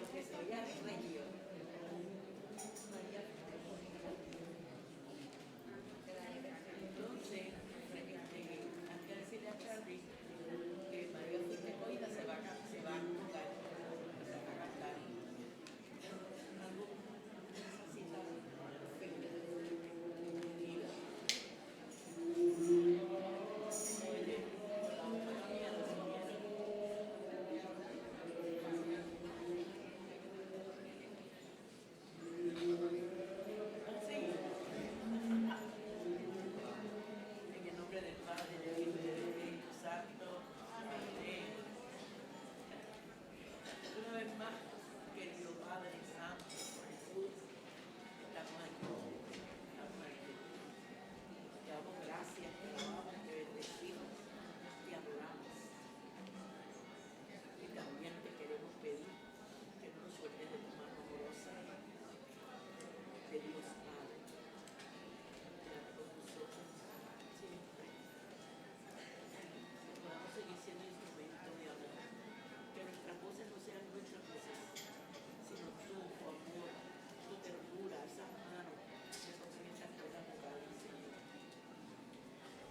aunque se vea reñido. Entonces, hay que decirle a Charlie que María fuiste cogida se va a jugar, se va a cantar. Algo necesita fe. En el nombre del Padre, del Hijo y del Espíritu Santo. Amén. Una vez más, querido Padre Santo, Jesús, estamos aquí. Te damos gracias, te alabamos, te bendecimos, te adoramos. Y también te queremos pedir que no nos sueltes de tu mano amorosa, de Dios Padre. Quédate con nosotros siempre. Que podamos seguir siendo instrumentos de amor. Que nuestras voces no sean nuestras voces, sino tu amor, tu ternura, esas manos que tocan esas cuerdas vocales, Señor.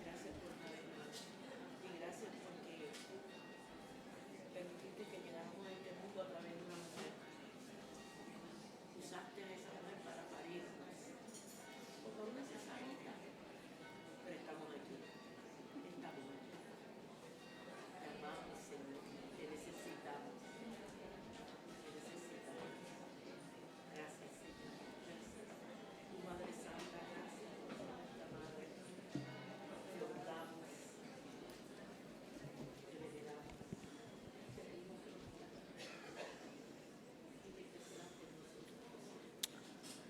Gracias por una vez más. Y gracias porque permitiste que llegáramos a este mundo a través de una mujer. Usaste a esa mujer para parirnos. Por favor, necesariamente. Pero estamos aquí. Estamos aquí. Te amamos, Señor. Te necesitamos. Te necesitamos. Gracias, Señor. Gracias. Tu Madre Santa, gracias por tu Santa Madre. Te honramos. Te veneramos. Te pedimos que nos y que seas con nosotros.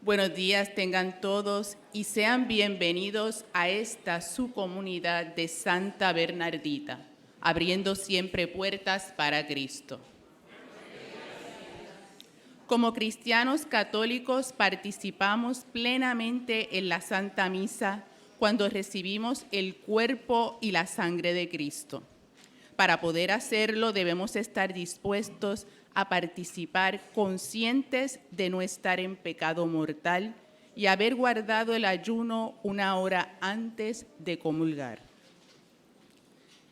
Buenos días tengan todos y sean bienvenidos a esta su comunidad de Santa Bernardita, abriendo siempre puertas para Cristo. Como cristianos católicos participamos plenamente en la Santa Misa cuando recibimos el cuerpo y la sangre de Cristo. Para poder hacerlo debemos estar dispuestos a participar conscientes de no estar en pecado mortal y haber guardado el ayuno una hora antes de comulgar.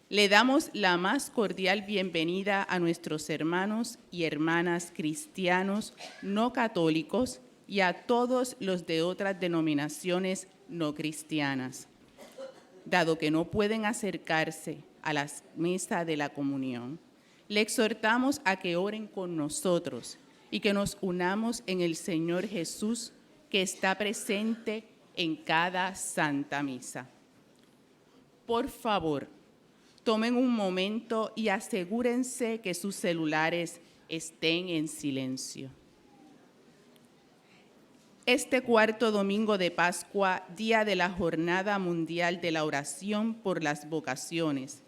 Le damos la más cordial bienvenida a nuestros hermanos y hermanas cristianos no católicos y a todos los de otras denominaciones no cristianas. Dado que no pueden acercarse a la mesa de la comunión, le exhortamos a que oren con nosotros y que nos unamos en el Señor Jesús, que está presente en cada Santa Misa. Por favor, tomen un momento y asegúrense que sus celulares estén en silencio. Este cuarto domingo de Pascua, día de la Jornada Mundial de la Oración por las Vocaciones,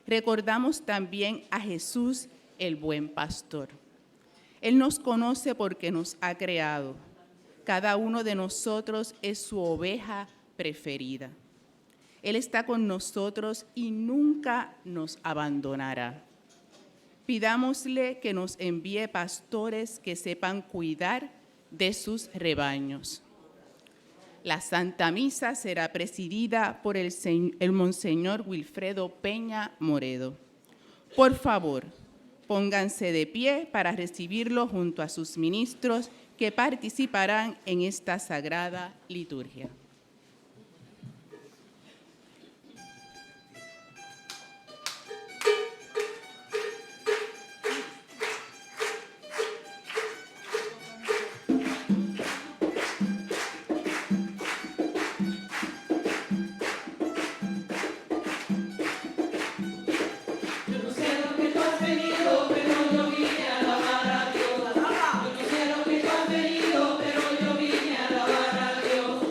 recordamos también a Jesús, el buen pastor. Él nos conoce porque nos ha creado. Cada uno de nosotros es su oveja preferida. Él está con nosotros y nunca nos abandonará. Pidámosle que nos envíe pastores que sepan cuidar de sus rebaños. La Santa Misa será presidida por el Monseñor Wilfredo Peña Moredo. Por favor, pónganse de pie para recibirlo junto a sus ministros que participarán en esta sagrada liturgia. Yo no sé lo que tú has venido, pero yo vine a alabar a Dios.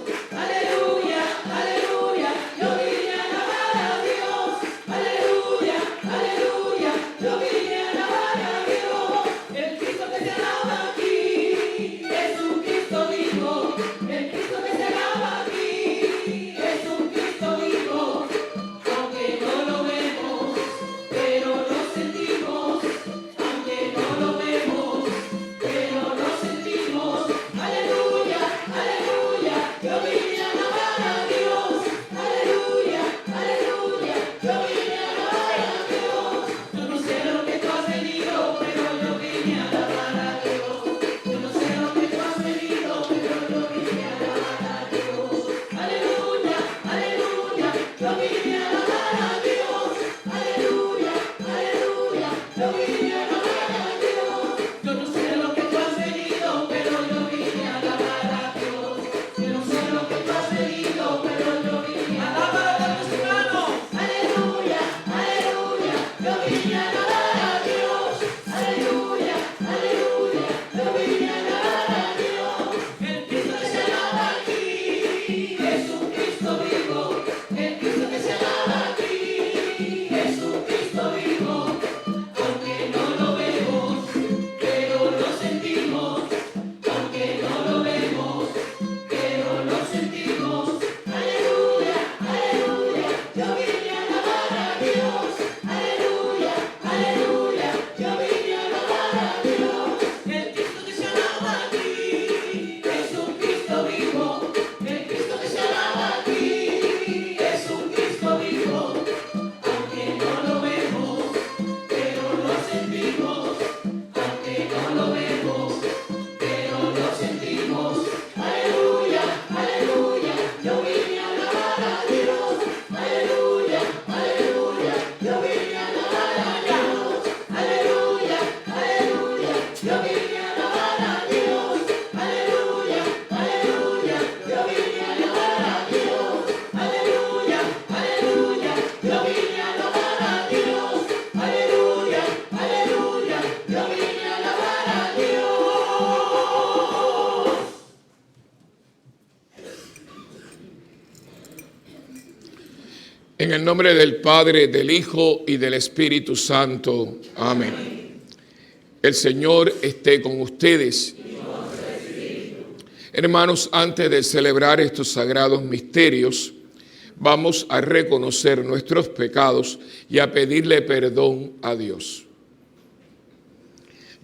En el nombre del Padre, del Hijo y del Espíritu Santo. Amén. El Señor esté con ustedes. Hermanos, antes de celebrar estos sagrados misterios, vamos a reconocer nuestros pecados y a pedirle perdón a Dios.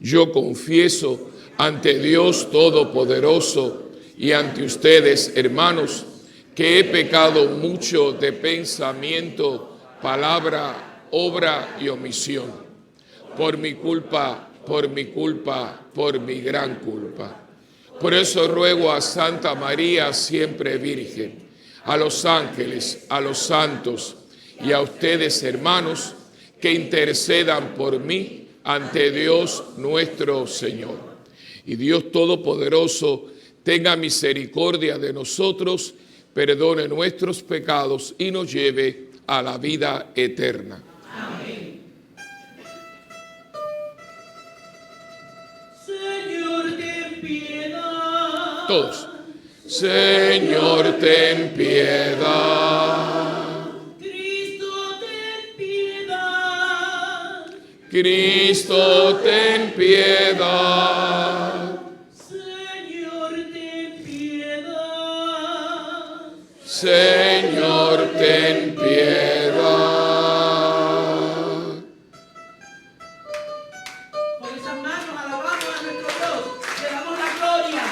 Yo confieso ante Dios Todopoderoso y ante ustedes, hermanos, que he pecado mucho de pensamiento, palabra, obra y omisión. Por mi culpa, por mi gran culpa. Por eso ruego a Santa María, siempre Virgen, a los ángeles, a los santos y a ustedes, hermanos, que intercedan por mí ante Dios nuestro Señor. Y Dios Todopoderoso tenga misericordia de nosotros, perdone nuestros pecados y nos lleve a la vida eterna. Amén. Señor, ten piedad. Todos. Señor, ten piedad. Cristo, ten piedad. Cristo, ten piedad. Señor, ten piedad. Con esas manos alabamos a nuestro Dios, le damos la gloria.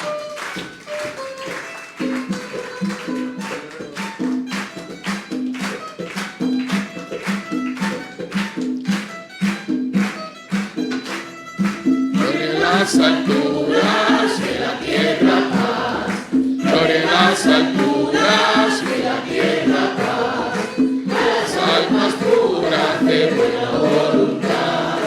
Gloria en las alturas y en la tierra paz. Gloria en las alturas y en la tierra paz. A las almas puras de buena voluntad.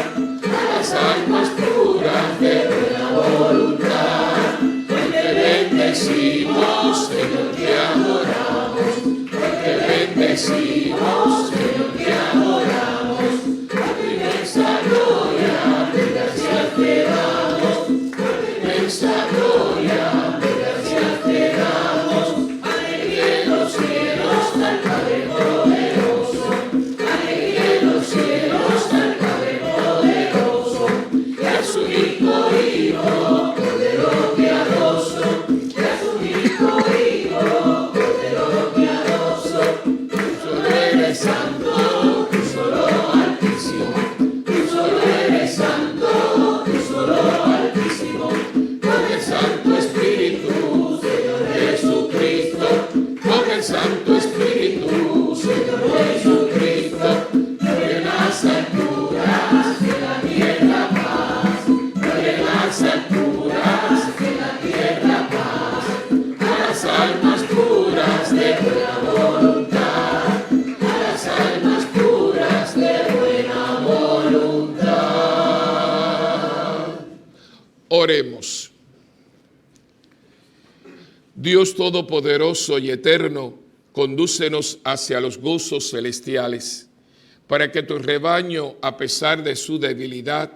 A las almas puras de buena voluntad. Hoy te bendecimos, Señor, te adoramos. Hoy te bendecimos, Señor, te adoramos. A tu inmensa gloria, de gracias te damos. A tu inmensa gloria, de gracias te damos. Alegría en los cielos al Padre poderoso. Alegría en los cielos al Padre poderoso. Y a su único Hijo, Cordero piadoso. Y a su único Hijo, Cordero piadoso. Tú solo eres santo, tú solo altísimo. Tú solo eres santo, tú solo altísimo. Con el Santo Espíritu, Señor Jesucristo. Con el Santo Espíritu, Señor Jesucristo. Gloria en las alturas, en la tierra paz. Gloria en las alturas, en la tierra paz. A las almas puras de buena voluntad. A las almas puras de buena voluntad. Oremos. Dios Todopoderoso y Eterno, condúcenos hacia los gozos celestiales, para que tu rebaño, a pesar de su debilidad,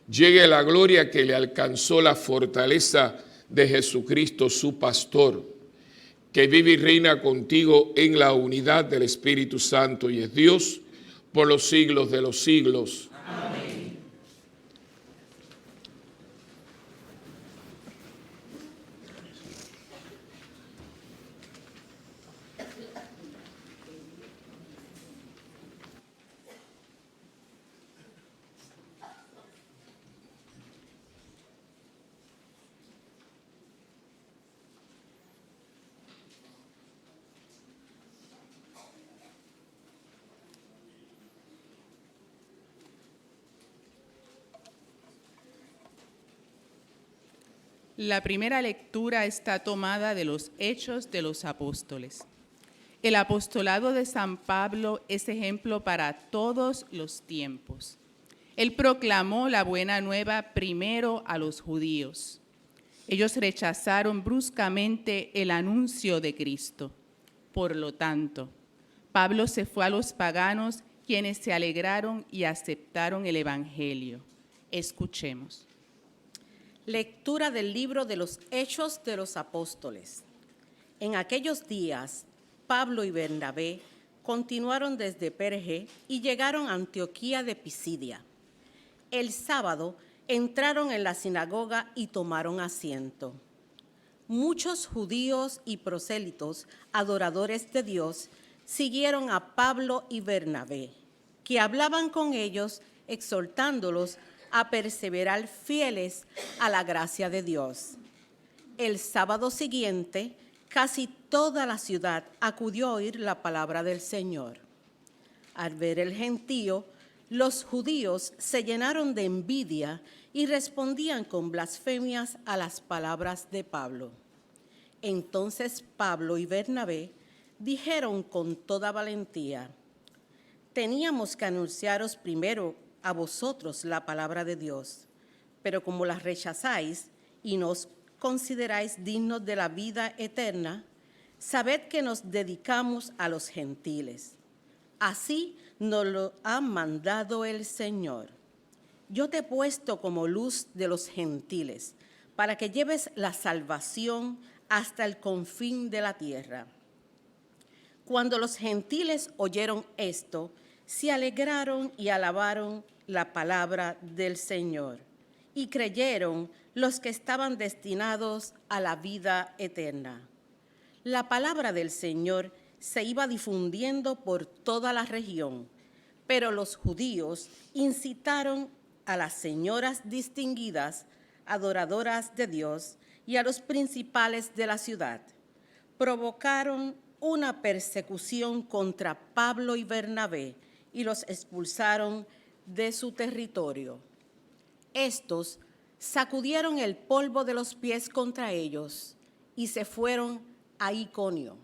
llegue a la gloria que le alcanzó la fortaleza de Jesucristo, su pastor, que vive y reina contigo en la unidad del Espíritu Santo y es Dios por los siglos de los siglos. Amén. La primera lectura está tomada de los Hechos de los Apóstoles. El apostolado de San Pablo es ejemplo para todos los tiempos. Él proclamó la buena nueva primero a los judíos. Ellos rechazaron bruscamente el anuncio de Cristo. Por lo tanto, Pablo se fue a los paganos, quienes se alegraron y aceptaron el evangelio. Escuchemos. Lectura del libro de los Hechos de los Apóstoles. En aquellos días, Pablo y Bernabé continuaron desde Perge y llegaron a Antioquía de Pisidia. El sábado entraron en la sinagoga y tomaron asiento. Muchos judíos y prosélitos, adoradores de Dios, siguieron a Pablo y Bernabé, que hablaban con ellos, exhortándolos a perseverar fieles a la gracia de Dios. El sábado siguiente, casi toda la ciudad acudió a oír la palabra del Señor. Al ver el gentío, los judíos se llenaron de envidia y respondían con blasfemias a las palabras de Pablo. Entonces Pablo y Bernabé dijeron con toda valentía: teníamos que anunciaros primero a vosotros la palabra de Dios, pero como la rechazáis y no os consideráis dignos de la vida eterna, sabed que nos dedicamos a los gentiles. Así nos lo ha mandado el Señor. Yo te he puesto como luz de los gentiles, para que lleves la salvación hasta el confín de la tierra. Cuando los gentiles oyeron esto, se alegraron y alabaron la palabra del Señor, y creyeron los que estaban destinados a la vida eterna. La palabra del Señor se iba difundiendo por toda la región, pero los judíos incitaron a las señoras distinguidas, adoradoras de Dios, y a los principales de la ciudad. Provocaron una persecución contra Pablo y Bernabé y los expulsaron de su territorio. Estos sacudieron el polvo de los pies contra ellos y se fueron a Iconio.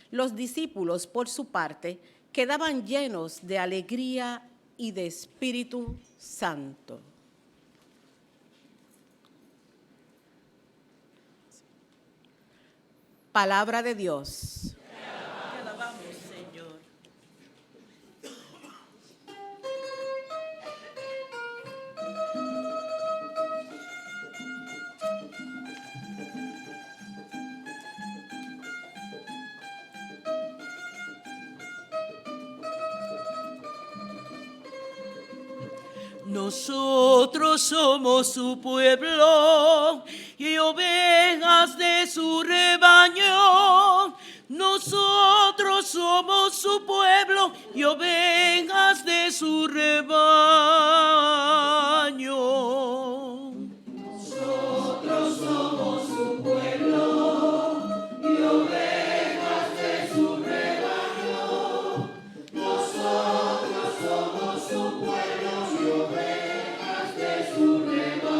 Los discípulos, por su parte, quedaban llenos de alegría y de Espíritu Santo. Palabra de Dios. Te alabamos, Señor. Nosotros somos su pueblo y ovejas de su rebaño. Nosotros somos su pueblo y ovejas de su rebaño. Nosotros somos su pueblo y ovejas de su rebaño. Nosotros somos su pueblo y ovejas de su rebaño.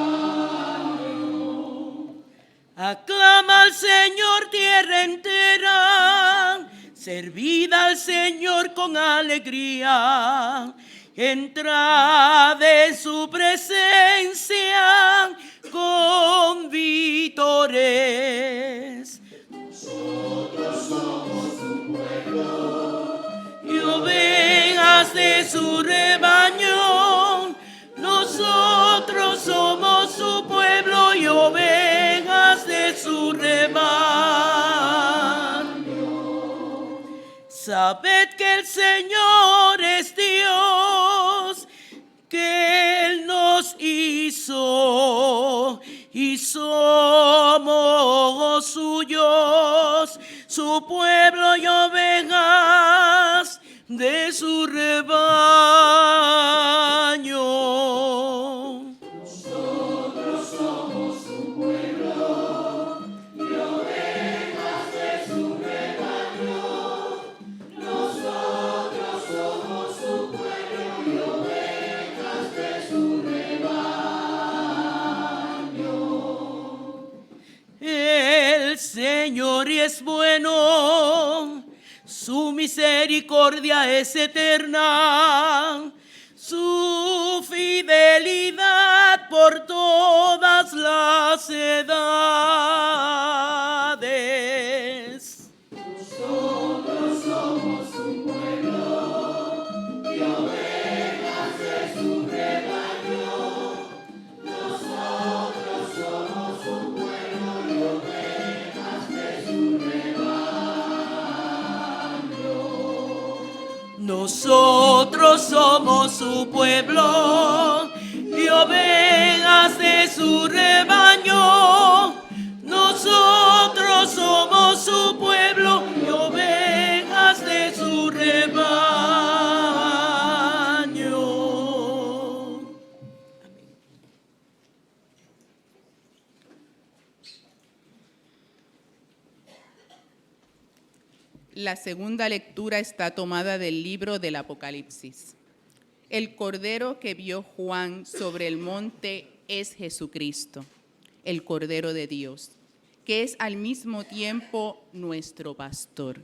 Aclama al Señor tierra entera, servid al Señor con alegría, entrad de su presencia con vítores. Nosotros somos su pueblo y ovejas de su rebaño. Nosotros somos su pueblo y ovejas de su rebaño. Sabed que el Señor es Dios, que Él nos hizo y somos suyos, su pueblo y ovejas de su rebaño. Nosotros somos su pueblo y ovejas de su rebaño. Nosotros somos su pueblo y ovejas de su rebaño. El Señor es bueno, su misericordia es eterna, su fidelidad por todas las edades. Nosotros somos su pueblo Nosotros somos su pueblo y ovejas de su rebaño. Nosotros somos su pueblo y ovejas de su rebaño. La segunda lectura está tomada del libro del Apocalipsis. El Cordero que vio Juan sobre el monte es Jesucristo, el Cordero de Dios, que es al mismo tiempo nuestro pastor.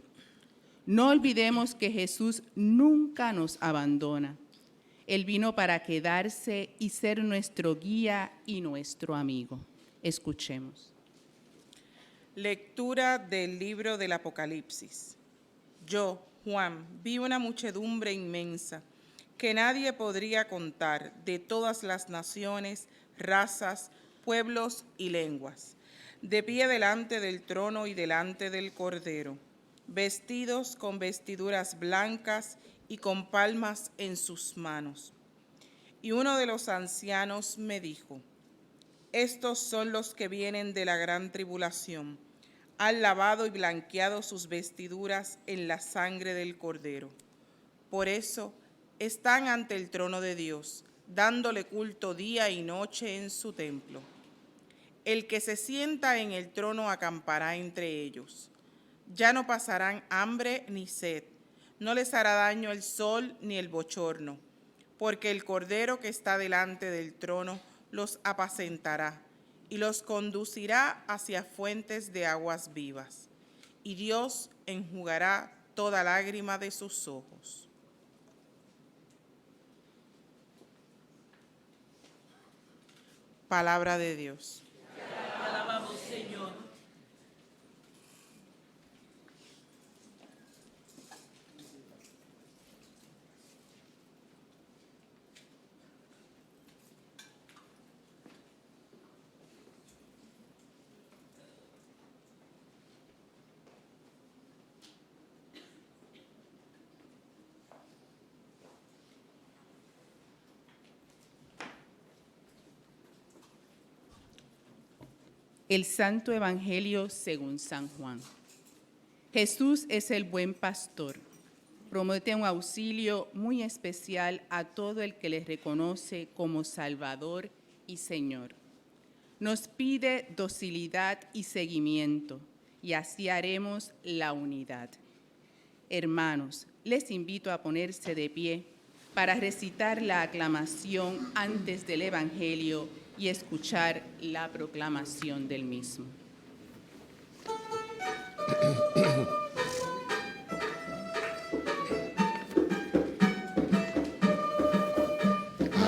No olvidemos que Jesús nunca nos abandona. Él vino para quedarse y ser nuestro guía y nuestro amigo. Escuchemos. Lectura del libro del Apocalipsis. Yo, Juan, vi una muchedumbre inmensa que nadie podría contar, de todas las naciones, razas, pueblos y lenguas, de pie delante del trono y delante del Cordero, vestidos con vestiduras blancas y con palmas en sus manos. Y uno de los ancianos me dijo: estos son los que vienen de la gran tribulación, han lavado y blanqueado sus vestiduras en la sangre del Cordero. Por eso están ante el trono de Dios, dándole culto día y noche en su templo. El que se sienta en el trono acampará entre ellos. Ya no pasarán hambre ni sed, no les hará daño el sol ni el bochorno, porque el Cordero que está delante del trono los apacentará y los conducirá hacia fuentes de aguas vivas, y Dios enjugará toda lágrima de sus ojos. Palabra de Dios. Te alabamos, Señor. El Santo Evangelio según San Juan. Jesús es el buen pastor. Promete un auxilio muy especial a todo el que le reconoce como Salvador y Señor. Nos pide docilidad y seguimiento, y así haremos la unidad. Hermanos, les invito a ponerse de pie para recitar la aclamación antes del Evangelio y escuchar la proclamación del mismo.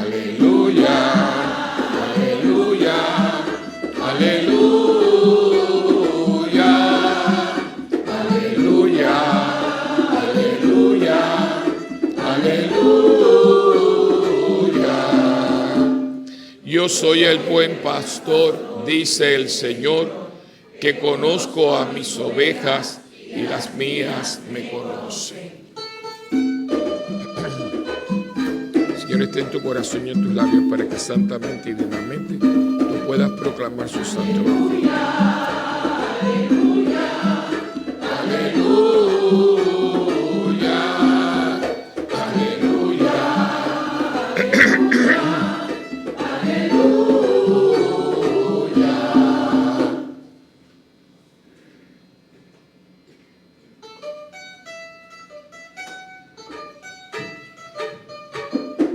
Aleluya, aleluya, aleluya, aleluya, aleluya, aleluya. Yo soy el buen pastor, dice el Señor, que conozco a mis ovejas y las mías me conocen. Señor, esté en tu corazón y en tus labios para que santamente y dignamente tú puedas proclamar su santo evangelio. Aleluya, aleluya, aleluya, aleluya.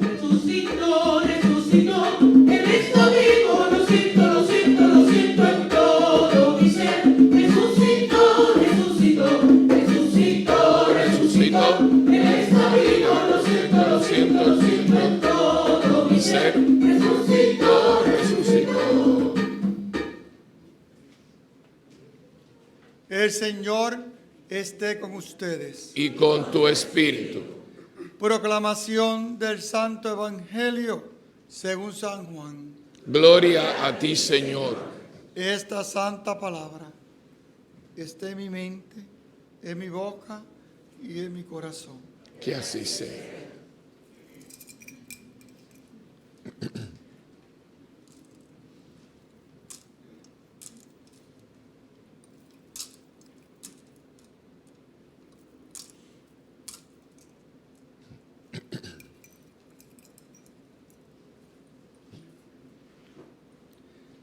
Resucitó, resucitó, Él está vivo, lo siento, lo siento, lo siento en todo mi ser. Resucitó, resucitó, resucitó, resucitó, Él está vivo, lo siento, lo siento, lo siento en todo mi ser. Resucitó, resucitó. El Señor esté con ustedes. Y con tu espíritu. Proclamación del Santo Evangelio según San Juan. Gloria a ti, Señor. Esta santa palabra esté en mi mente, en mi boca y en mi corazón. Que así sea.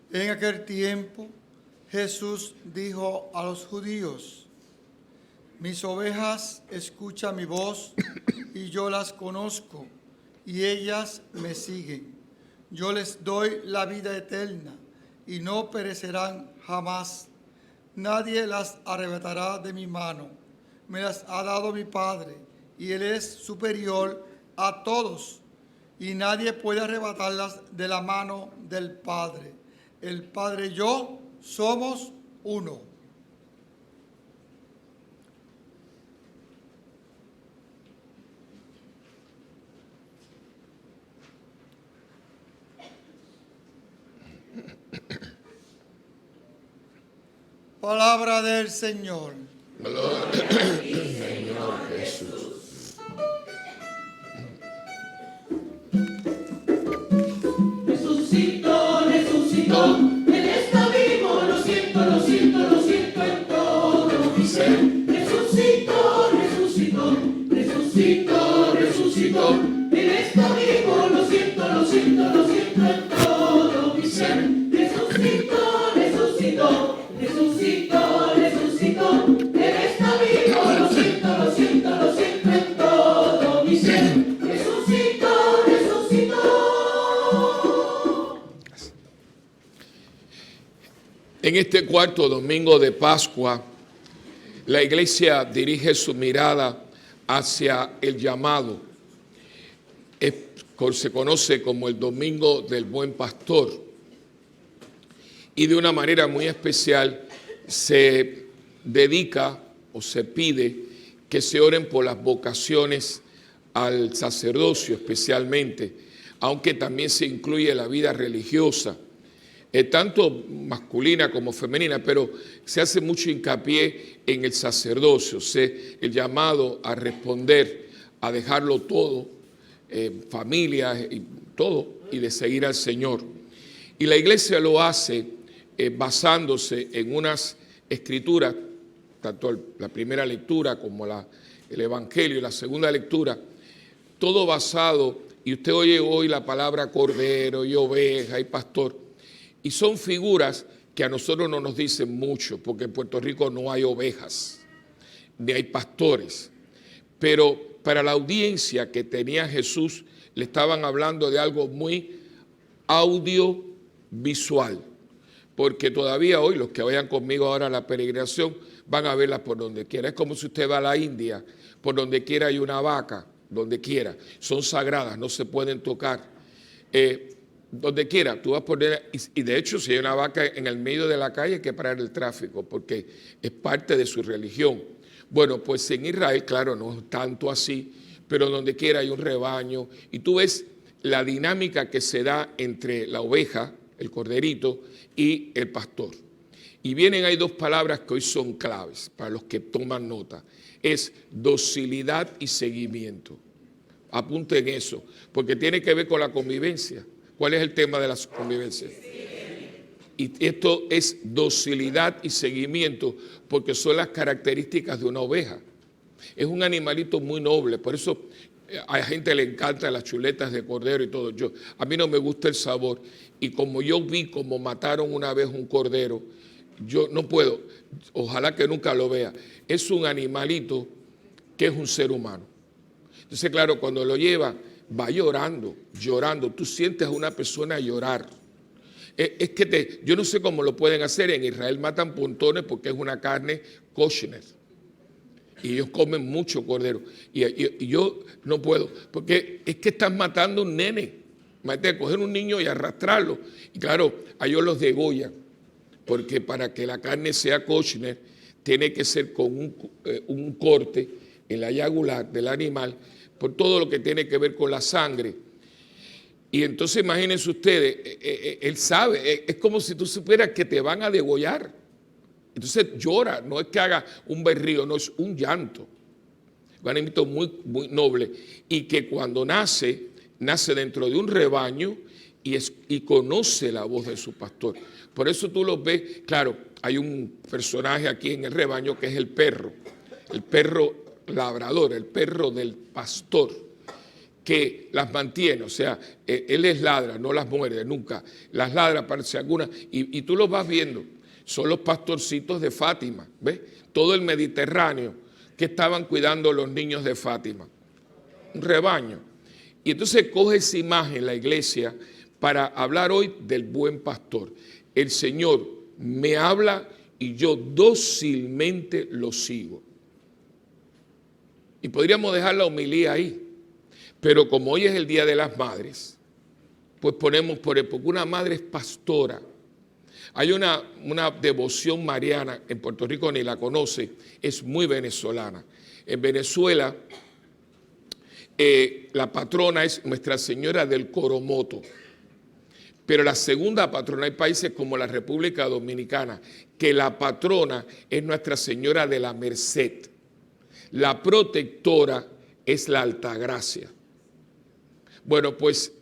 En aquel tiempo, Jesús dijo a los judíos: mis ovejas escuchan mi voz y yo las conozco y ellas me siguen. Yo les doy la vida eterna y no perecerán jamás. Nadie las arrebatará de mi mano. Me las ha dado mi Padre y Él es superior a todos y nadie puede arrebatarlas de la mano del Padre. El Padre y yo somos uno. Palabra del Señor. Gloria a ti, Señor Jesús. Resucitó, resucitó, Él está vivo, lo siento, lo siento, lo siento en todo mi ser. Resucitó, resucitó, resucitó, resucitó, Él está vivo, lo siento, lo siento, lo siento en todo mi ser. Resucitó, resucitó, resucitó, resucitó, Él está vivo, lo siento, lo siento, lo siento en todo mi ser. Resucitó, resucitó. En este cuarto domingo de Pascua, la iglesia dirige su mirada hacia el llamado. Se conoce como el Domingo del Buen Pastor. Y de una manera muy especial se dedica o se pide que se oren por las vocaciones al sacerdocio especialmente, aunque también se incluye la vida religiosa, tanto masculina como femenina, pero se hace mucho hincapié en el sacerdocio, el llamado a responder, a dejarlo todo, familia y todo, y de seguir al Señor. Y la iglesia lo hace basándose en unas escrituras, tanto la primera lectura como el Evangelio y la segunda lectura, todo basado, y usted oye hoy la palabra cordero y oveja y pastor, y son figuras que a nosotros no nos dicen mucho, porque en Puerto Rico no hay ovejas, ni hay pastores. Pero para la audiencia que tenía Jesús, le estaban hablando de algo muy audiovisual. Porque todavía hoy, los que vayan conmigo ahora a la peregrinación, van a verla por donde quiera. Es como si usted va a la India, por donde quiera hay una vaca, donde quiera. Son sagradas, no se pueden tocar. Donde quiera, tú vas a poner, y de hecho si hay una vaca en el medio de la calle hay que parar el tráfico porque es parte de su religión. Bueno, pues en Israel, claro, no es tanto así, pero donde quiera hay un rebaño y tú ves la dinámica que se da entre la oveja, el corderito y el pastor. Y vienen, hay dos palabras que hoy son claves para los que toman nota, es docilidad y seguimiento. Apunten eso, porque tiene que ver con la convivencia. ¿Cuál es el tema de la convivencia? Y esto es docilidad y seguimiento, porque son las características de una oveja. Es un animalito muy noble, por eso a la gente le encantan las chuletas de cordero y todo. A mí no me gusta el sabor, y como yo vi cómo mataron una vez un cordero, yo no puedo, ojalá que nunca lo vea. Es un animalito que es un ser humano. Entonces, claro, cuando lo lleva, va llorando, llorando. Tú sientes a una persona llorar. Es que yo no sé cómo lo pueden hacer. En Israel matan pontones porque es una carne kosher. Y ellos comen mucho cordero. Y yo no puedo, porque es que están matando un nene. Imagínate, coger un niño y arrastrarlo. Y claro, a ellos los degollan, porque para que la carne sea kosher, tiene que ser con un corte en la yugular del animal, por todo lo que tiene que ver con la sangre. Y entonces imagínense ustedes, él sabe, es como si tú supieras que te van a degollar. Entonces llora, no es que haga un berrío, no, es un llanto. Un animito muy, muy noble. Y que cuando nace dentro de un rebaño y conoce la voz de su pastor. Por eso tú lo ves, claro, hay un personaje aquí en el rebaño que es el perro labrador, el perro del pastor, que las mantiene, o sea, él les ladra, no las muerde nunca, las ladra para si alguna, y tú los vas viendo, son los pastorcitos de Fátima, ¿ves? Todo el Mediterráneo que estaban cuidando a los niños de Fátima, un rebaño. Y entonces coge esa imagen la iglesia para hablar hoy del buen pastor. El Señor me habla y yo dócilmente lo sigo. Y podríamos dejar la homilía ahí, pero como hoy es el Día de las Madres, pues ponemos por época, una madre es pastora. Hay una devoción mariana, en Puerto Rico ni la conoce, es muy venezolana. En Venezuela, la patrona es Nuestra Señora del Coromoto. Pero la segunda patrona, hay países como la República Dominicana, que la patrona es Nuestra Señora de la Merced. La protectora es la Altagracia. Bueno, pues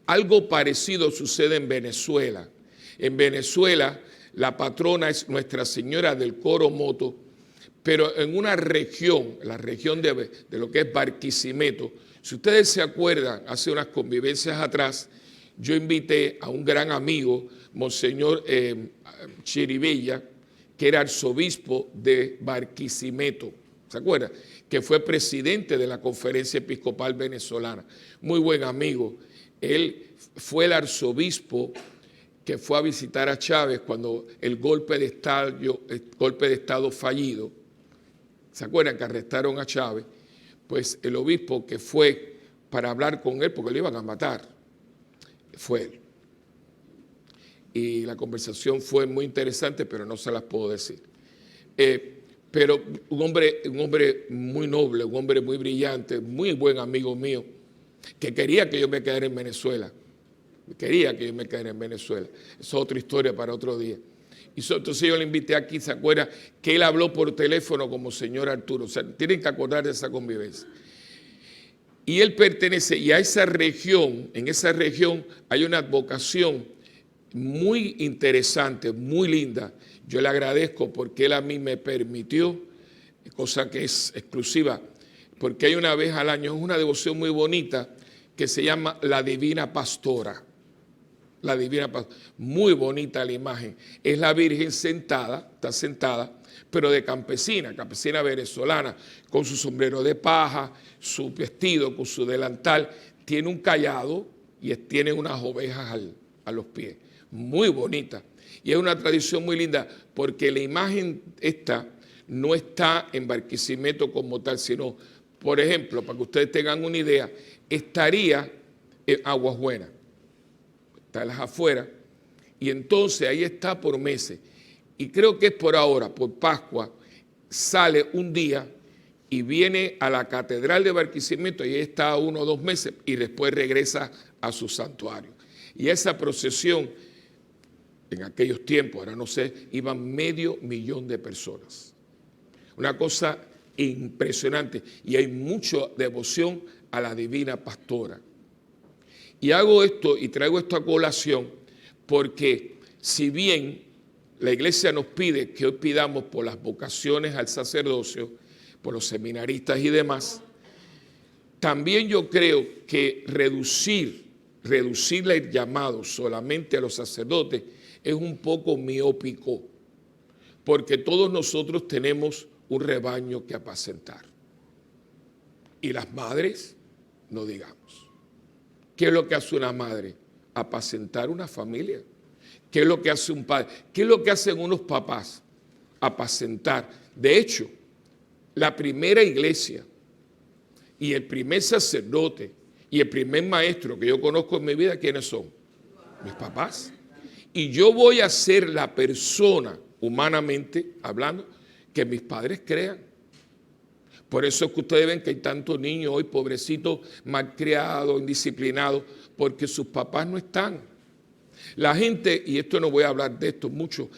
algo parecido sucede en Venezuela. En Venezuela la patrona es Nuestra Señora del Coromoto, pero en una región, la región de lo que es Barquisimeto, si ustedes se acuerdan, hace unas convivencias atrás, yo invité a un gran amigo, Monseñor Chiribella, que era arzobispo de Barquisimeto, ¿se acuerdan? Que fue presidente de la Conferencia Episcopal Venezolana, muy buen amigo. Él fue el arzobispo que fue a visitar a Chávez cuando el golpe de Estado fallido, ¿se acuerdan que arrestaron a Chávez? Pues el obispo que fue para hablar con él, porque lo iban a matar, fue él. Y la conversación fue muy interesante, pero no se las puedo decir. Pero un hombre muy noble, un hombre muy brillante, muy buen amigo mío, que quería que yo me quedara en Venezuela. Quería que yo me quedara en Venezuela. Es otra historia para otro día. Y entonces yo le invité aquí, ¿se acuerda? Que él habló por teléfono como señor Arturo. O sea, tienen que acordar de esa convivencia. Y él pertenece, y a esa región, en esa región hay una advocación muy interesante, muy linda. Yo le agradezco porque él a mí me permitió, cosa que es exclusiva, porque hay una vez al año, es una devoción muy bonita que se llama La Divina Pastora. La Divina Pastora, muy bonita la imagen. Es la Virgen sentada, está sentada, pero de campesina venezolana, con su sombrero de paja, su vestido, con su delantal, tiene un cayado y tiene unas ovejas a los pies. Muy bonita. Y es una tradición muy linda porque la imagen esta no está en Barquisimeto como tal, sino, por ejemplo, para que ustedes tengan una idea, estaría en Aguas Buenas, está en las afueras, y entonces ahí está por meses. Y creo que es por ahora, por Pascua, sale un día y viene a la Catedral de Barquisimeto y ahí está 1 o 2 meses y después regresa a su santuario. Y esa procesión, en aquellos tiempos, ahora no sé, iban 500,000 de personas. Una cosa impresionante. Y hay mucha devoción a la Divina Pastora. Y hago esto y traigo esto a colación porque si bien la iglesia nos pide que hoy pidamos por las vocaciones al sacerdocio, por los seminaristas y demás, también yo creo que reducirle el llamado solamente a los sacerdotes es un poco miópico, porque todos nosotros tenemos un rebaño que apacentar. Y las madres, no digamos. ¿Qué es lo que hace una madre? Apacentar una familia. ¿Qué es lo que hace un padre? ¿Qué es lo que hacen unos papás? Apacentar. De hecho, la primera iglesia y el primer sacerdote y el primer maestro que yo conozco en mi vida, ¿quiénes son? Mis papás. Y yo voy a ser la persona, humanamente hablando, que mis padres crean. Por eso es que ustedes ven que hay tantos niños hoy, pobrecitos, malcriados, indisciplinados, porque sus papás no están. La gente, y esto no voy a hablar de esto mucho,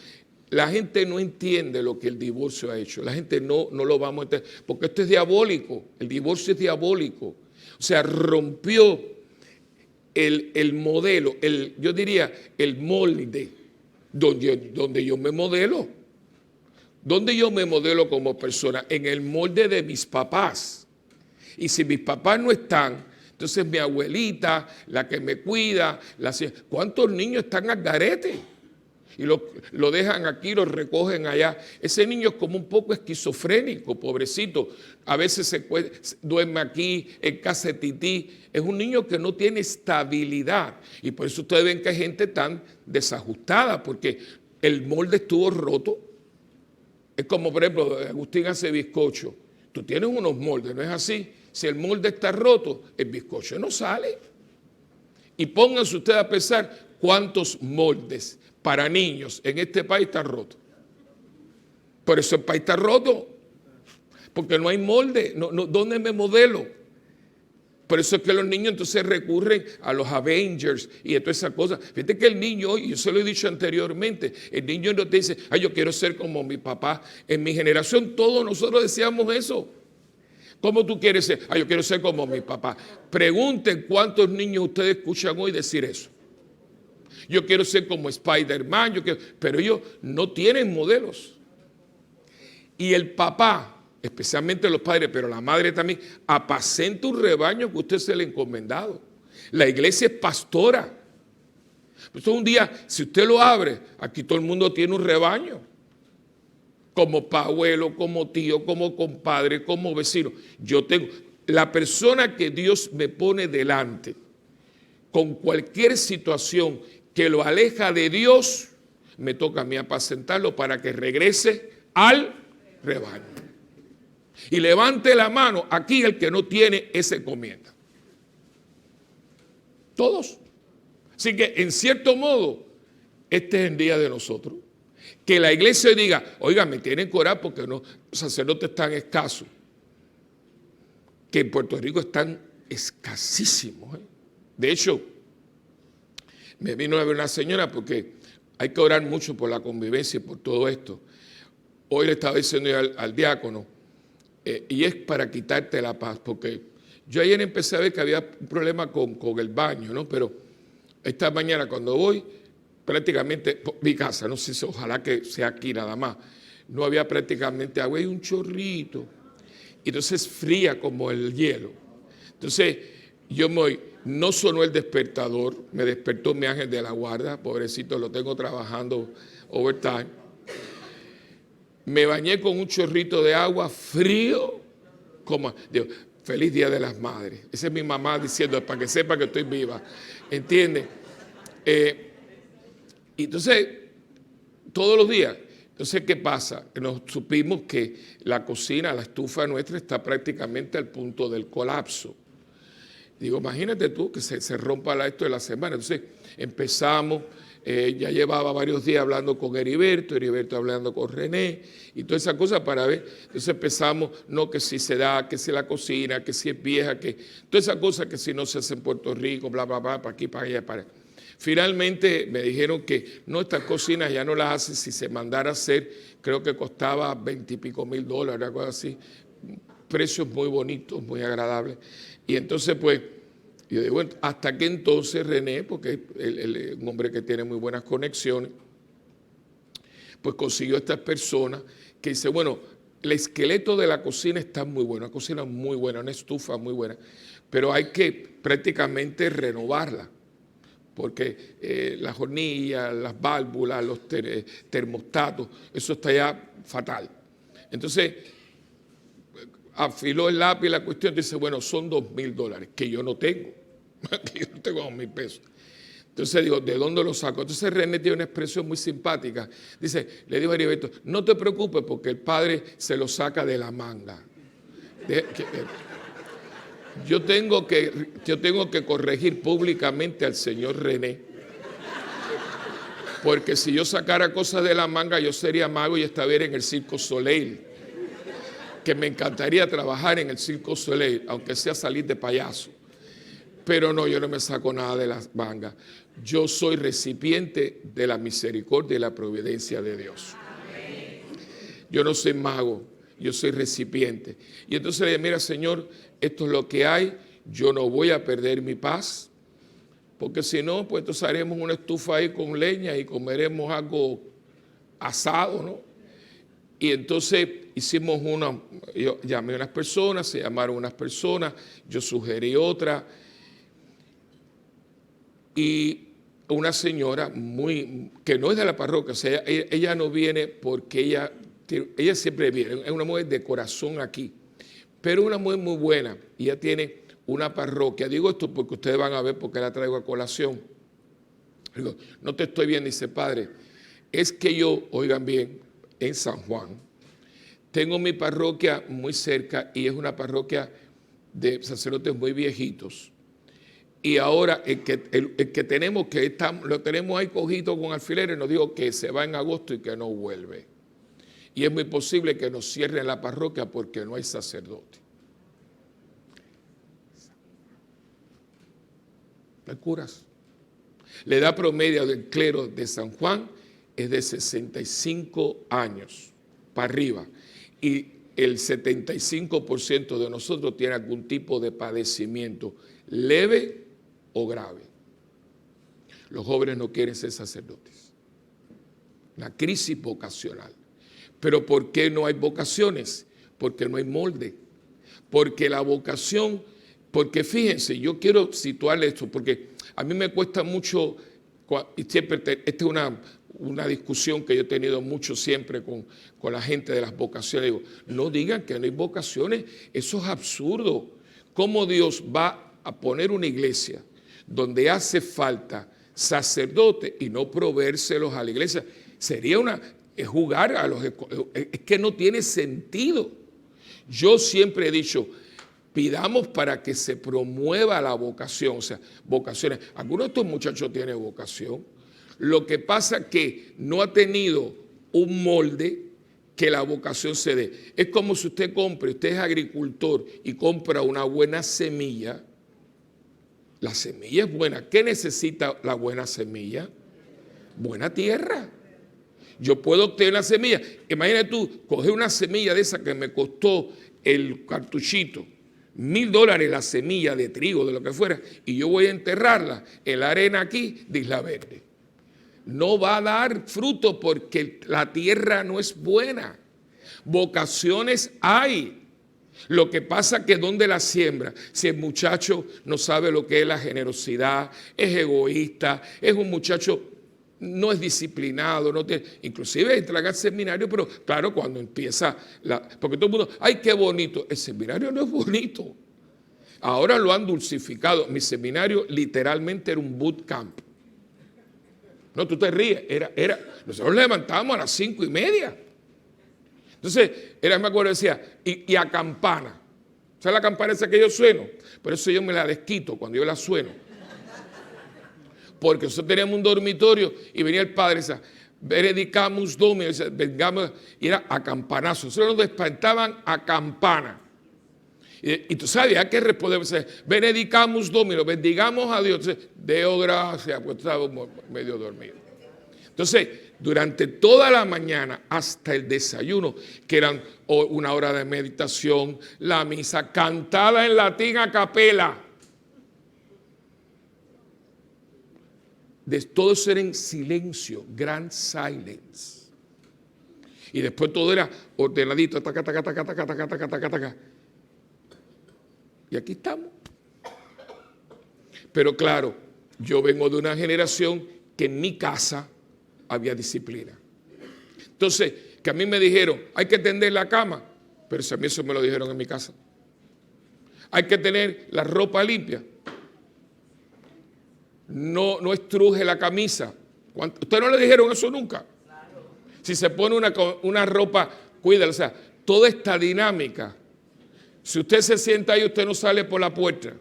la gente no entiende lo que el divorcio ha hecho. La gente no lo vamos a entender, porque esto es diabólico, el divorcio es diabólico. O sea, rompió el modelo, yo diría el molde donde yo me modelo. ¿Dónde yo me modelo como persona? En el molde de mis papás. Y si mis papás no están, entonces mi abuelita, la que me cuida, ¿cuántos niños están al garete? Y lo dejan aquí, lo recogen allá. Ese niño es como un poco esquizofrénico, pobrecito. A veces duerme aquí, en casa de tití. Es un niño que no tiene estabilidad. Y por eso ustedes ven que hay gente tan desajustada, porque el molde estuvo roto. Es como, por ejemplo, Agustín hace bizcocho. Tú tienes unos moldes, ¿no es así? Si el molde está roto, el bizcocho no sale. Y pónganse ustedes a pensar cuántos moldes para niños en este país están rotos. Por eso el país está roto. Porque no hay molde. ¿Dónde me modelo? Por eso es que los niños entonces recurren a los Avengers y a todas esas cosas. Fíjate que el niño hoy, yo se lo he dicho anteriormente, el niño no te dice, yo quiero ser como mi papá. En mi generación todos nosotros decíamos eso. ¿Cómo tú quieres ser? Yo quiero ser como mi papá. Pregunten cuántos niños ustedes escuchan hoy decir eso. Yo quiero ser como Spider-Man, pero ellos no tienen modelos. Y el papá, especialmente los padres, pero la madre también, apacenta un rebaño que usted se le ha encomendado. La iglesia es pastora. Entonces un día, si usted lo abre, aquí todo el mundo tiene un rebaño. Como abuelo, como tío, como compadre, como vecino. Yo tengo, la persona que Dios me pone delante, con cualquier situación que lo aleja de Dios, me toca a mí apacentarlo para que regrese al rebaño. Y levante la mano aquí el que no tiene esa encomienda. Todos. Así que en cierto modo, este es el día de nosotros. Que la iglesia diga, oiga, me tienen que orar porque los sacerdotes están escasos. Que en Puerto Rico están escasísimos. De hecho, me vino a ver una señora porque hay que orar mucho por la convivencia y por todo esto. Hoy le estaba diciendo al diácono, y es para quitarte la paz, porque yo ayer empecé a ver que había un problema con el baño, ¿no? Pero esta mañana cuando voy, prácticamente, mi casa, no sé si ojalá que sea aquí nada más, no había prácticamente agua, hay un chorrito, y entonces fría como el hielo. Entonces yo no sonó el despertador, me despertó mi ángel de la guarda, pobrecito, lo tengo trabajando overtime. Me bañé con un chorrito de agua frío, como, digo, feliz Día de las Madres. Esa es mi mamá diciendo, para que sepa que estoy viva, ¿entiendes? Y entonces, todos los días, entonces, ¿qué pasa? Nos supimos que la cocina, la estufa nuestra está prácticamente al punto del colapso. Digo, imagínate tú que se rompa esto de la semana. Entonces, empezamos, ya llevaba varios días hablando con Heriberto hablando con René, y toda esa cosa para ver. Entonces empezamos, no, que si se da, que si la cocina, que si es vieja, que toda esa cosa que si no se hace en Puerto Rico, bla, bla, bla, para aquí, para allá, para allá. Finalmente me dijeron que no, estas cocinas ya no las hacen, si se mandara a hacer, creo que costaba $20 y pico mil, algo así, precios muy bonitos, muy agradables. Y entonces pues, yo digo, bueno, hasta que entonces René, porque es un hombre que tiene muy buenas conexiones, pues consiguió a estas personas que dice, bueno, el esqueleto de la cocina está muy bueno, una cocina muy buena, una estufa muy buena, pero hay que prácticamente renovarla, porque las hornillas, las válvulas, los termostatos, eso está ya fatal. Entonces, afiló el lápiz la cuestión, dice, bueno, son $2,000, que yo no tengo, que yo no tengo $2,000. Entonces digo, ¿de dónde lo saco? Entonces René tiene una expresión muy simpática. Dice, le digo a Heriberto, no te preocupes porque el padre se lo saca de la manga. Yo tengo que corregir públicamente al señor René, porque si yo sacara cosas de la manga, yo sería mago y estaría en el Circo Soleil. que me encantaría trabajar en el Circo Soleil, aunque sea salir de payaso. Pero no, yo no me saco nada de las mangas. Yo soy recipiente de la misericordia y la providencia de Dios. Yo no soy mago, yo soy recipiente. Y entonces le dije, mira, Señor, esto es lo que hay, yo no voy a perder mi paz, porque si no, pues entonces haremos una estufa ahí con leña y comeremos algo asado, ¿no? Y entonces hicimos yo llamé a unas personas, se llamaron unas personas, yo sugerí otra, y una señora que no es de la parroquia, o sea, ella no viene porque ella siempre viene, es una mujer de corazón aquí, pero una mujer muy buena, y ella tiene una parroquia. Digo esto porque ustedes van a ver porque la traigo a colación. Digo, no te estoy viendo, dice, padre, es que yo, oigan bien, en San Juan, tengo mi parroquia muy cerca y es una parroquia de sacerdotes muy viejitos. Y ahora el que tenemos, lo tenemos ahí cogido con alfileres, nos dijo que se va en agosto y que no vuelve. Y es muy posible que nos cierren la parroquia porque no hay sacerdote. No hay curas. La edad promedio del clero de San Juan es de 65 años para arriba. Y el 75% de nosotros tiene algún tipo de padecimiento leve o grave. Los jóvenes no quieren ser sacerdotes. Una crisis vocacional. ¿Pero por qué no hay vocaciones? Porque no hay molde. Porque la vocación, porque fíjense, yo quiero situarle esto, porque a mí me cuesta mucho, y siempre, esta es una discusión que yo he tenido mucho siempre con la gente de las vocaciones. Digo, no digan que no hay vocaciones, eso es absurdo. ¿Cómo Dios va a poner una iglesia donde hace falta sacerdotes y no proveérselos a la iglesia? Sería es jugar es que no tiene sentido. Yo siempre he dicho, pidamos para que se promueva la vocación, o sea, vocaciones. Algunos de estos muchachos tienen vocación. Lo que pasa es que no ha tenido un molde que la vocación se dé. Es como si usted es agricultor y compra una buena semilla. La semilla es buena. ¿Qué necesita la buena semilla? Buena tierra. Yo puedo obtener una semilla. Imagínate tú, coger una semilla de esa que me costó el cartuchito, $1,000 la semilla de trigo, de lo que fuera, y yo voy a enterrarla en la arena aquí de Isla Verde. No va a dar fruto porque la tierra no es buena. Vocaciones hay. Lo que pasa es que ¿dónde la siembra? Si el muchacho no sabe lo que es la generosidad, es egoísta, es un muchacho, no es disciplinado, inclusive entra al seminario, pero claro, cuando empieza, porque todo el mundo, ¡ay, qué bonito! El seminario no es bonito. Ahora lo han dulcificado. Mi seminario literalmente era un boot camp. No, tú te ríes. Nosotros levantábamos a las 5:30. Entonces, me acuerdo, decía, y a campana. ¿Sabes la campana esa que yo sueno? Pero eso yo me la desquito cuando yo la sueno. Porque nosotros teníamos un dormitorio y venía el padre y decía, benedicamus Domini, vengamos, y era a campanazo. Nosotros nos despertaban a campana. Y tú sabes, hay que responder, benedicamus Domini, bendigamos a Dios. Entonces, Deo gracias, pues estábamos medio dormidos. Entonces, durante toda la mañana hasta el desayuno, que eran una hora de meditación, la misa cantada en latín a capela. Todo eso era en silencio, grand silence. Y después todo era ordenadito, taca, taca, taca, taca, taca, taca, taca, taca. Y aquí estamos. Pero claro, yo vengo de una generación que en mi casa había disciplina. Entonces, que a mí me dijeron, hay que tender la cama, pero si a mí eso me lo dijeron en mi casa. Hay que tener la ropa limpia. No estruje la camisa. ¿Ustedes no le dijeron eso nunca? Si se pone una ropa, cuídala. O sea, toda esta dinámica. Si usted se sienta ahí, usted no sale por la puerta.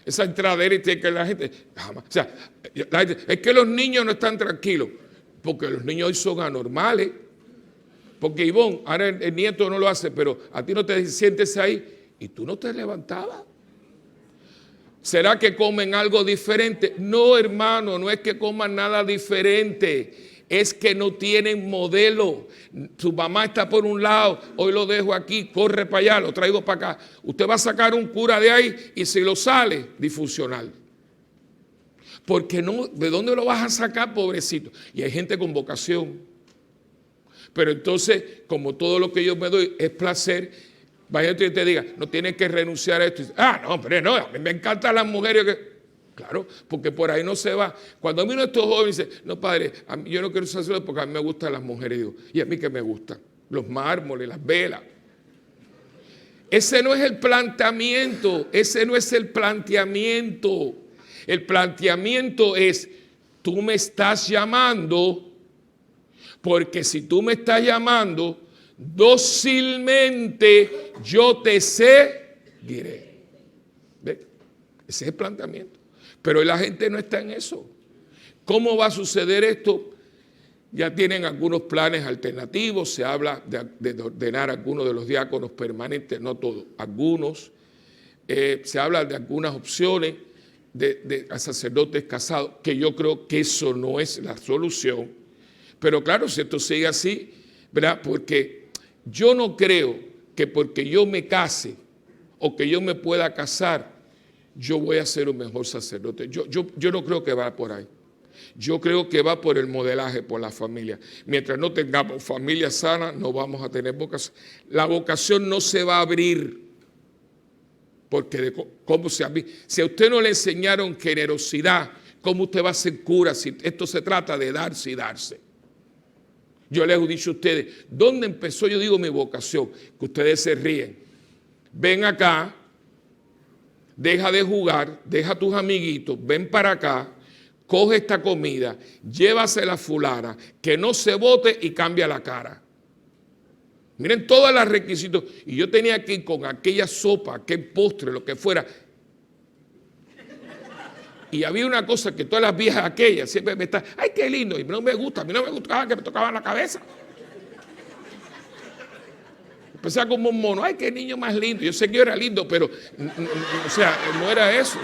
Esa entradera y que la gente, jamás. O sea, la gente, es que los niños no están tranquilos, porque los niños hoy son anormales. Porque Ivonne, ahora el nieto no lo hace, pero a ti no te sientes ahí y tú no te levantabas. ¿Será que comen algo diferente? No, hermano, no es que coman nada diferente. Es que no tienen modelo. Su mamá está por un lado, hoy lo dejo aquí, corre para allá, lo traigo para acá. Usted va a sacar un cura de ahí y si lo sale, disfuncional. Porque no, ¿de dónde lo vas a sacar, pobrecito? Y hay gente con vocación. Pero entonces, como todo lo que yo me doy es placer, vaya y te diga, no tienes que renunciar a esto. No, hombre, no, a mí me encantan las mujeres que... Claro, porque por ahí no se va. Cuando a mí uno de estos jóvenes dice, no, padre, yo no quiero ser sacerdote porque a mí me gustan las mujeres. Digo, ¿y a mí qué me gustan? Los mármoles, las velas. Ese no es el planteamiento, ese no es el planteamiento. El planteamiento es, tú me estás llamando, porque si tú me estás llamando, dócilmente yo te seguiré. ¿Ve? Ese es el planteamiento. Pero la gente no está en eso. ¿Cómo va a suceder esto? Ya tienen algunos planes alternativos, se habla de ordenar a algunos de los diáconos permanentes, no todos, algunos. Se habla de algunas opciones de sacerdotes casados, que yo creo que eso no es la solución. Pero claro, si esto sigue así, ¿verdad? Porque yo no creo que porque yo me case o que yo me pueda casar, yo voy a ser un mejor sacerdote. Yo no creo que va por ahí. Yo creo que va por el modelaje, por la familia. Mientras no tengamos familia sana, no vamos a tener vocación. La vocación no se va a abrir. Porque ¿cómo se abre? Si a usted no le enseñaron generosidad, ¿cómo usted va a ser cura si esto se trata de darse y darse? Yo les he dicho a ustedes, ¿dónde empezó, yo digo, mi vocación? Que ustedes se ríen. Ven acá. Deja de jugar, deja a tus amiguitos, ven para acá, coge esta comida, llévasela a fulana, que no se bote y cambia la cara. Miren todos los requisitos. Y yo tenía que ir con aquella sopa, aquel postre, lo que fuera. Y había una cosa que todas las viejas aquellas siempre me están, ay, qué lindo, y no me gusta, a mí no me gustaba que me tocaban la cabeza. Empezaba como un mono, ay, qué niño más lindo. Yo sé que yo era lindo, pero, o sea, no era eso.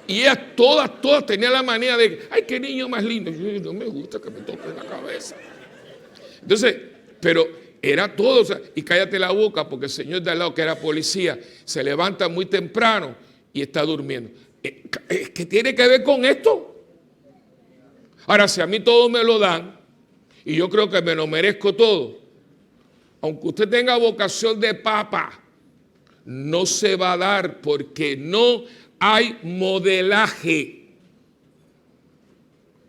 Y ellas todas tenían la manía de, ay, qué niño más lindo. Yo no me gusta que me toquen la cabeza. Entonces, pero era todo, o sea, y cállate la boca porque el señor de al lado, que era policía, se levanta muy temprano y está durmiendo. ¿Qué tiene que ver con esto? Ahora, si a mí todo me lo dan, y yo creo que me lo merezco todo, aunque usted tenga vocación de papa, no se va a dar porque no hay modelaje.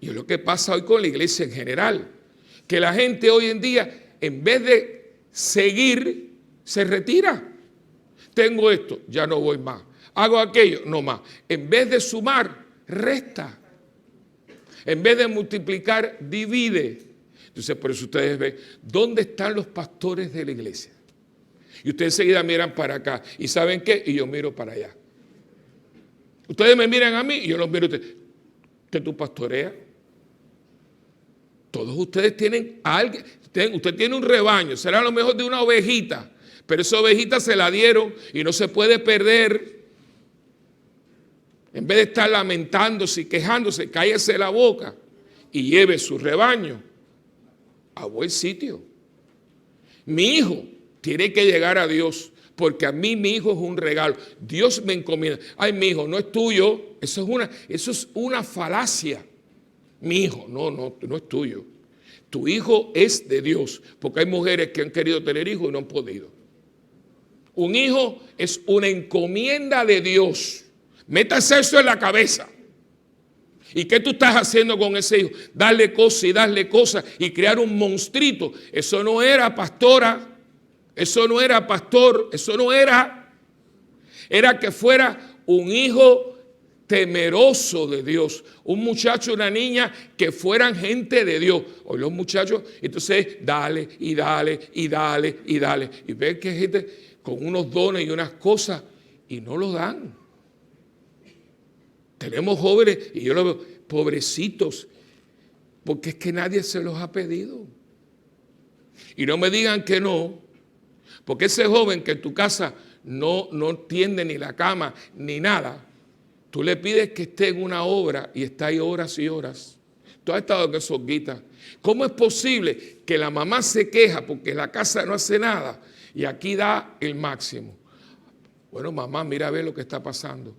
Y es lo que pasa hoy con la iglesia en general, que la gente hoy en día, en vez de seguir, se retira. Tengo esto, ya no voy más. Hago aquello, no más. En vez de sumar, resta. En vez de multiplicar, divide. Entonces, por eso ustedes ven, ¿dónde están los pastores de la iglesia? Y ustedes enseguida miran para acá. ¿Y saben qué? Y yo miro para allá. Ustedes me miran a mí y yo los miro a ustedes. ¿Que tú pastoreas? Todos ustedes tienen a alguien. Usted tiene un rebaño. Será a lo mejor de una ovejita. Pero esa ovejita se la dieron y no se puede perder. En vez de estar lamentándose y quejándose, cállese la boca y lleve su rebaño a buen sitio. Mi hijo tiene que llegar a Dios, porque a mí mi hijo es un regalo. Dios me encomienda. Ay, mi hijo no es tuyo. Eso es una falacia. Mi hijo, no es tuyo. Tu hijo es de Dios, porque hay mujeres que han querido tener hijos y no han podido. Un hijo es una encomienda de Dios. Métase eso en la cabeza. ¿Y qué tú estás haciendo con ese hijo? Darle cosas y darle cosas y crear un monstruito. Eso no era, pastora. Eso no era, pastor. Eso no era. Era que fuera un hijo temeroso de Dios. Un muchacho, una niña que fueran gente de Dios. Hoy los muchachos, entonces, dale y dale y dale y dale. Y ven que hay gente con unos dones y unas cosas y no lo dan. Tenemos jóvenes, y yo lo veo, pobrecitos. Porque es que nadie se los ha pedido. Y no me digan que no, porque ese joven que en tu casa no tiende ni la cama ni nada, tú le pides que esté en una obra y está ahí horas y horas. Tú has estado en esos guitas. ¿Cómo es posible que la mamá se queja porque la casa no hace nada y aquí da el máximo? Bueno, mamá, mira a ver lo que está pasando.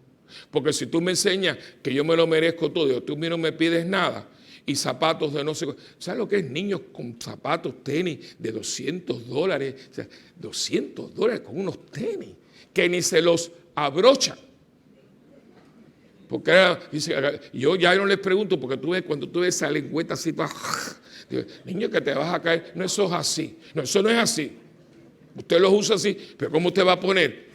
Porque si tú me enseñas que yo me lo merezco todo y tú no me pides nada, y zapatos de no sé, ¿sabes lo que es? Niños con zapatos, tenis de $200, o sea, $200 con unos tenis que ni se los abrochan. Porque yo ya no les pregunto, porque tú ves, cuando tú ves esa lengüeta así, digo, niño, que te vas a caer. No, eso es así. No, eso no es así. Usted los usa así, pero ¿cómo usted va a poner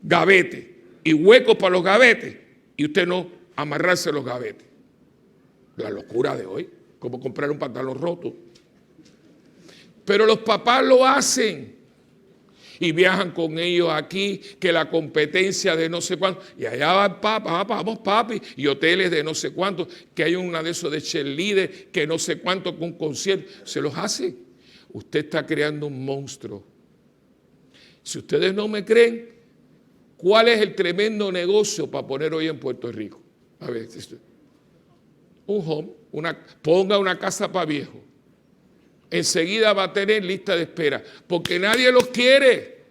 gavete y huecos para los gavetes y usted no amarrarse los gavetes? La locura de hoy, como comprar un pantalón roto. Pero los papás lo hacen y viajan con ellos aquí, que la competencia de no sé cuánto, y allá va papá, vamos papi, y hoteles de no sé cuánto, que hay una de esos de cheerleader, que no sé cuánto con concierto, se los hace. Usted está creando un monstruo. Si ustedes no me creen, ¿cuál es el tremendo negocio para poner hoy en Puerto Rico? A ver, un home, ponga una casa para viejos. Enseguida va a tener lista de espera, porque nadie los quiere.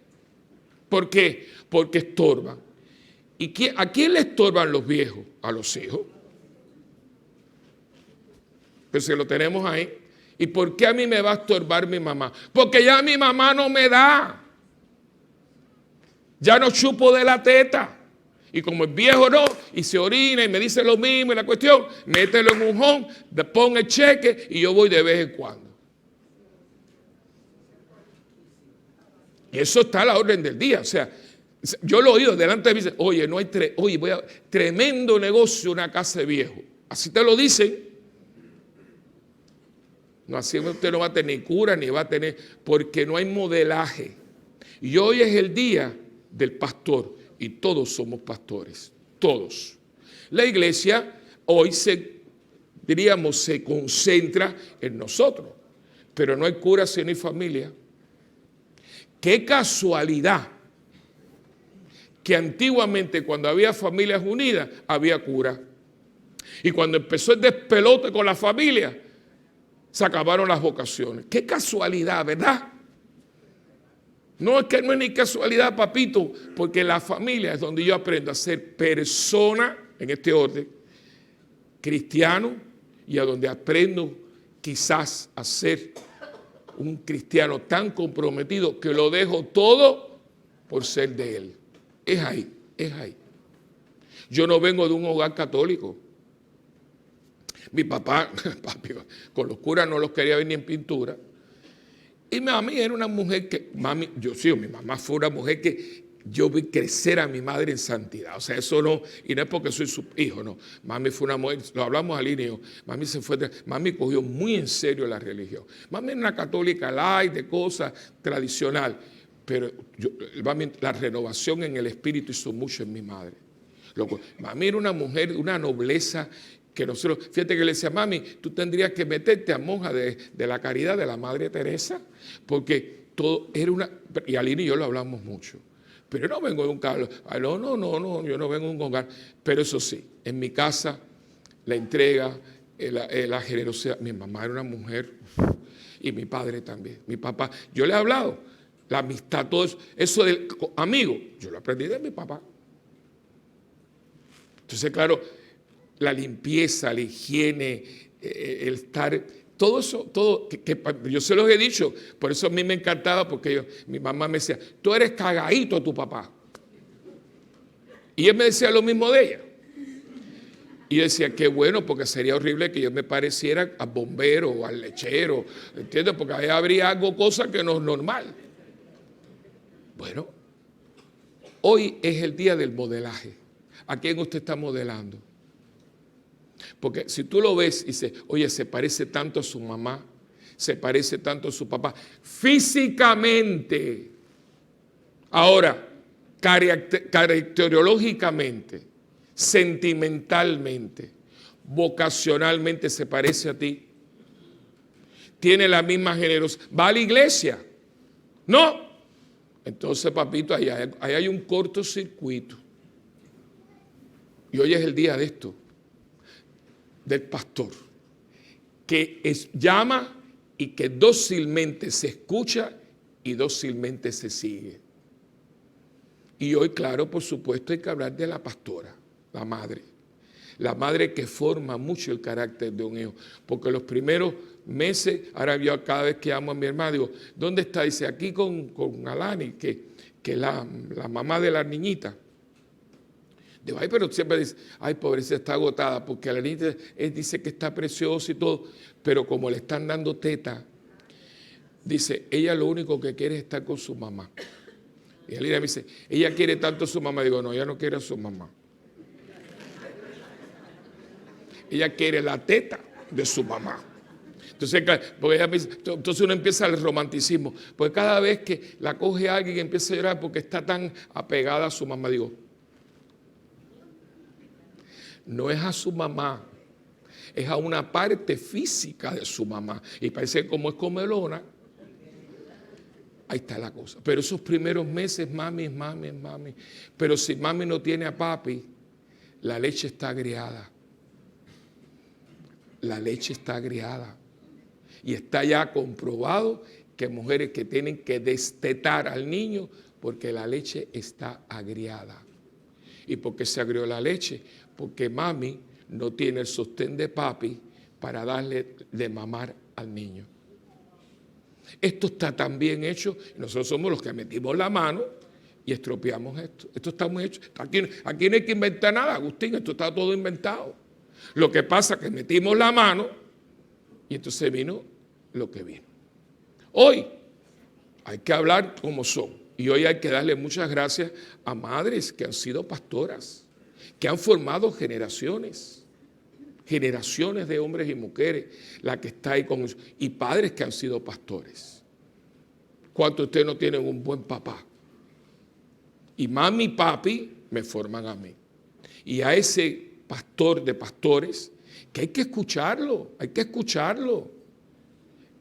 ¿Por qué? Porque estorban. ¿Y a quién le estorban los viejos? A los hijos. Pero si lo tenemos ahí. ¿Y por qué a mí me va a estorbar mi mamá? Porque ya mi mamá no me da. Ya no chupo de la teta. Y como el viejo no, y se orina y me dice lo mismo, y la cuestión, mételo en un home, pon el cheque y yo voy de vez en cuando. Y eso está a la orden del día. O sea, yo lo he oído delante de mí, oye, no hay tremendo negocio una casa de viejo. Así te lo dicen. No, así usted no va a tener cura ni va a tener, porque no hay modelaje. Y hoy es el día del pastor. Y todos somos pastores, todos. La iglesia hoy se concentra en nosotros, pero no hay cura si no hay familia. Qué casualidad que antiguamente cuando había familias unidas había cura. Y cuando empezó el despelote con la familia, se acabaron las vocaciones. Qué casualidad, ¿verdad? No, es que no es ni casualidad, papito, porque la familia es donde yo aprendo a ser persona, en este orden, cristiano, y a donde aprendo quizás a ser un cristiano tan comprometido que lo dejo todo por ser de él. Es ahí, es ahí. Yo no vengo de un hogar católico. Mi papá, papi, con los curas no los quería ver ni en pintura. Y mami era una mujer que, mi mamá fue una mujer que yo vi crecer a mi madre en santidad. O sea, eso no, y no es porque soy su hijo, no. Mami fue una mujer, lo hablamos al inicio, mami cogió muy en serio la religión. Mami era una católica light, de cosas tradicional, pero la renovación en el espíritu hizo mucho en mi madre. Mami era una mujer de una nobleza que nosotros, fíjate que le decía, mami, tú tendrías que meterte a monja de la caridad de la Madre Teresa, porque todo era una, y Aline y yo lo hablamos mucho, pero yo no vengo de un carro, no, yo no vengo de un hogar, pero eso sí, en mi casa, la entrega, la generosidad, mi mamá era una mujer, y mi padre también, mi papá, yo le he hablado, la amistad, todo eso del amigo, yo lo aprendí de mi papá. Entonces, claro, la limpieza, la higiene, el estar, todo eso, todo, que yo se los he dicho, por eso a mí me encantaba, porque mi mamá me decía, tú eres cagadito a tu papá. Y él me decía lo mismo de ella. Y yo decía, qué bueno, porque sería horrible que yo me pareciera al bombero o al lechero, ¿entiendes? Porque ahí habría algo, cosa que no es normal. Bueno, hoy es el día del modelaje. ¿A quién usted está modelando? Porque si tú lo ves y dices, oye, se parece tanto a su mamá, se parece tanto a su papá, físicamente, ahora, caracterológicamente, sentimentalmente, vocacionalmente se parece a ti, tiene la misma generosidad, va a la iglesia. No. Entonces, papito, ahí hay un cortocircuito. Y hoy es el día de esto, del pastor, que llama y que dócilmente se escucha y dócilmente se sigue. Y hoy, claro, por supuesto, hay que hablar de la pastora, la madre que forma mucho el carácter de un hijo, porque los primeros meses, ahora yo cada vez que amo a mi hermana, digo, ¿dónde está? Dice, aquí con Alani, que es la mamá de la niñita. Digo, ay, pero siempre dice, ay, pobrecita, está agotada, porque la niñita dice que está preciosa y todo, pero como le están dando teta, dice, ella lo único que quiere es estar con su mamá. Y Elina me dice, ella quiere tanto a su mamá. Digo, no, ella no quiere a su mamá. Ella quiere la teta de su mamá. Entonces, porque ella dice, entonces uno empieza el romanticismo. Porque cada vez que la coge alguien y empieza a llorar porque está tan apegada a su mamá, digo, no es a su mamá, es a una parte física de su mamá. Y parece que como es comelona, ahí está la cosa. Pero esos primeros meses, mami. Pero si mami no tiene a papi, la leche está agriada. La leche está agriada. Y está ya comprobado que hay mujeres que tienen que destetar al niño porque la leche está agriada. ¿Y por qué se agrió la leche? Porque mami no tiene el sostén de papi para darle de mamar al niño. Esto está tan bien hecho, nosotros somos los que metimos la mano y estropeamos esto. Esto está muy hecho. Aquí no hay que inventar nada, Agustín, esto está todo inventado. Lo que pasa es que metimos la mano y entonces vino lo que vino. Hoy hay que hablar como son y hoy hay que darle muchas gracias a madres que han sido pastoras, que han formado generaciones de hombres y mujeres, la que está ahí con ellos, y padres que han sido pastores. ¿Cuántos de ustedes no tienen un buen papá? Y mami y papi me forman a mí. Y a ese pastor de pastores, que hay que escucharlo.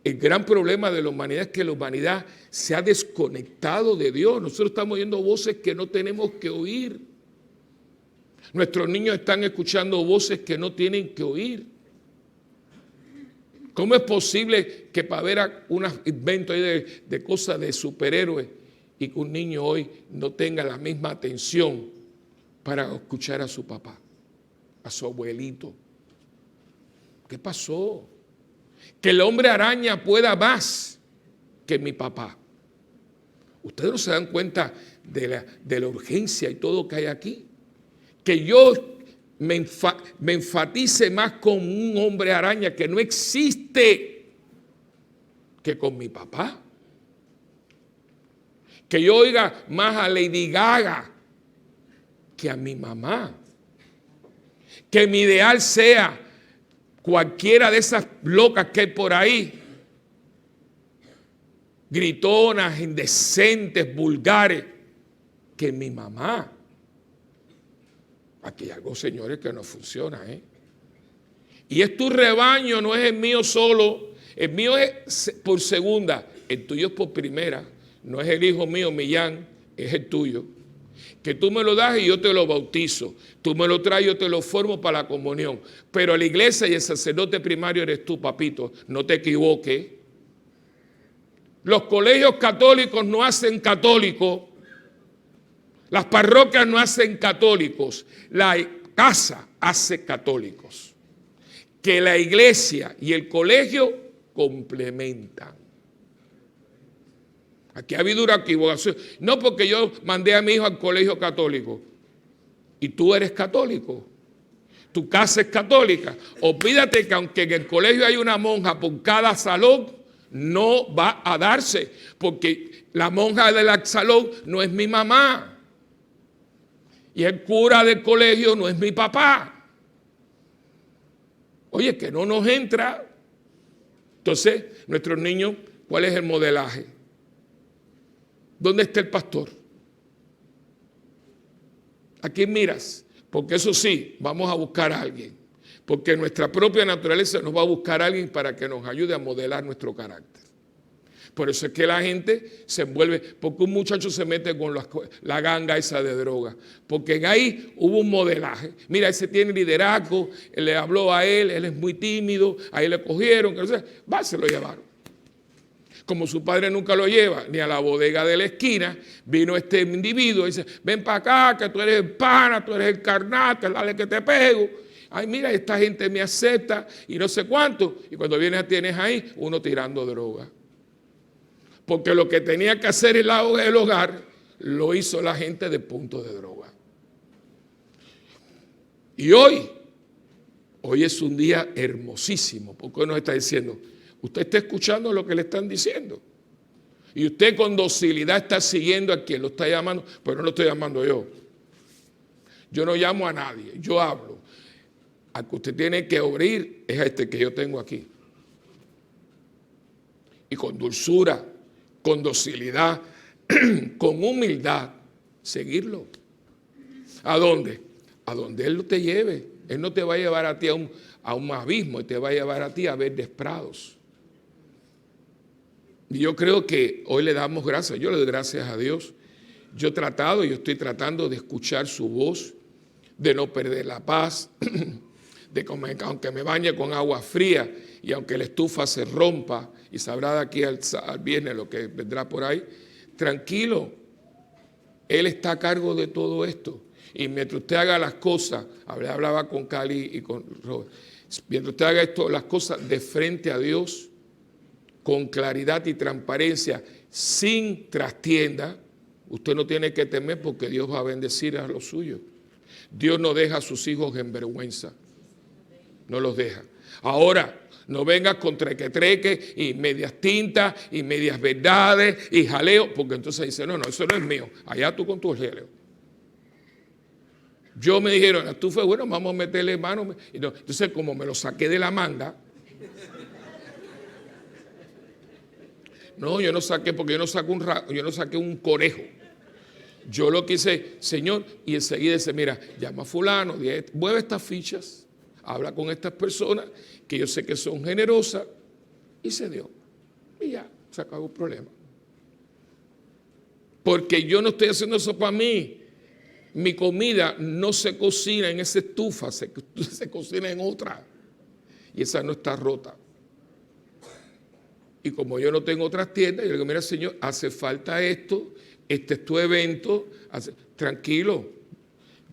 El gran problema de la humanidad es que la humanidad se ha desconectado de Dios. Nosotros estamos oyendo voces que no tenemos que oír. Nuestros niños están escuchando voces que no tienen que oír. ¿Cómo es posible que para ver unos inventos de cosas de superhéroes y que un niño hoy no tenga la misma atención para escuchar a su papá, a su abuelito? ¿Qué pasó? Que el hombre araña pueda más que mi papá. ¿Ustedes no se dan cuenta de la urgencia y todo que hay aquí? Que yo me enfatice más con un hombre araña que no existe que con mi papá. Que yo oiga más a Lady Gaga que a mi mamá. Que mi ideal sea cualquiera de esas locas que hay por ahí, gritonas, indecentes, vulgares, que mi mamá. Aquí hay algo, señores, que no funciona, ¿eh? Y es tu rebaño, no es el mío solo. El mío es por segunda, el tuyo es por primera. No es el hijo mío, Millán, es el tuyo. Que tú me lo das y yo te lo bautizo. Tú me lo traes y yo te lo formo para la comunión. Pero la iglesia y el sacerdote primario eres tú, papito. No te equivoques. Los colegios católicos no hacen católicos. Las parroquias no hacen católicos. La casa hace católicos. Que la iglesia y el colegio complementan. Aquí ha habido una equivocación. No porque yo mandé a mi hijo al colegio católico y tú eres católico. Tu casa es católica. Olvídate que aunque en el colegio hay una monja por cada salón, no va a darse. Porque la monja del salón no es mi mamá. Y el cura del colegio no es mi papá. Oye, que no nos entra. Entonces, nuestros niños, ¿cuál es el modelaje? ¿Dónde está el pastor? ¿A quién miras? Porque eso sí, vamos a buscar a alguien. Porque nuestra propia naturaleza nos va a buscar a alguien para que nos ayude a modelar nuestro carácter. Por eso es que la gente se envuelve, porque un muchacho se mete con la ganga esa de droga, porque en ahí hubo un modelaje. Mira, ese tiene liderazgo, él le habló a él es muy tímido, ahí le cogieron, que no sé, se lo llevaron. Como su padre nunca lo lleva ni a la bodega de la esquina, vino este individuo y dice, ven para acá, que tú eres el pana, tú eres el carnal, que dale que te pego. Ay, mira, esta gente me acepta y no sé cuánto. Y cuando vienes tienes ahí uno tirando droga. Porque lo que tenía que hacer el hogar, lo hizo la gente de punto de droga. Y hoy es un día hermosísimo, porque hoy nos está diciendo, usted está escuchando lo que le están diciendo. Y usted con docilidad está siguiendo a quien lo está llamando, pero no lo estoy llamando yo. Yo no llamo a nadie, yo hablo. Al que usted tiene que abrir es a este que yo tengo aquí. Y con dulzura, con docilidad, con humildad, seguirlo. ¿A dónde? A donde Él te lleve. Él no te va a llevar a ti a un abismo, Él te va a llevar a ti a verdes prados. Y yo creo que hoy le damos gracias, yo le doy gracias a Dios. Yo estoy tratando de escuchar su voz, de no perder la paz, de que aunque me bañe con agua fría y aunque la estufa se rompa y sabrá de aquí al viernes lo que vendrá por ahí, tranquilo, Él está a cargo de todo esto. Y mientras usted haga las cosas, hablaba con Cali y con Robert, mientras usted haga las cosas de frente a Dios, con claridad y transparencia, sin trastienda, usted no tiene que temer porque Dios va a bendecir a los suyos. Dios no deja a sus hijos en vergüenza. No los deja. Ahora, no vengas con treque y medias tintas y medias verdades y jaleo, porque entonces dice, no, eso no es mío. Allá tú con tu jaleo. Yo me dijeron, tú fue bueno, vamos a meterle mano. Entonces, como me lo saqué de la manga, no, yo no saqué, porque yo no saqué un conejo. Yo lo quise, Señor, y enseguida dice, mira, llama a fulano, mueve estas fichas, habla con estas personas que yo sé que son generosas, y se dio. Y ya, se acabó el problema. Porque yo no estoy haciendo eso para mí. Mi comida no se cocina en esa estufa, se cocina en otra. Y esa no está rota. Y como yo no tengo otras tiendas, yo le digo, mira, Señor, hace falta esto, este es tu evento, tranquilo,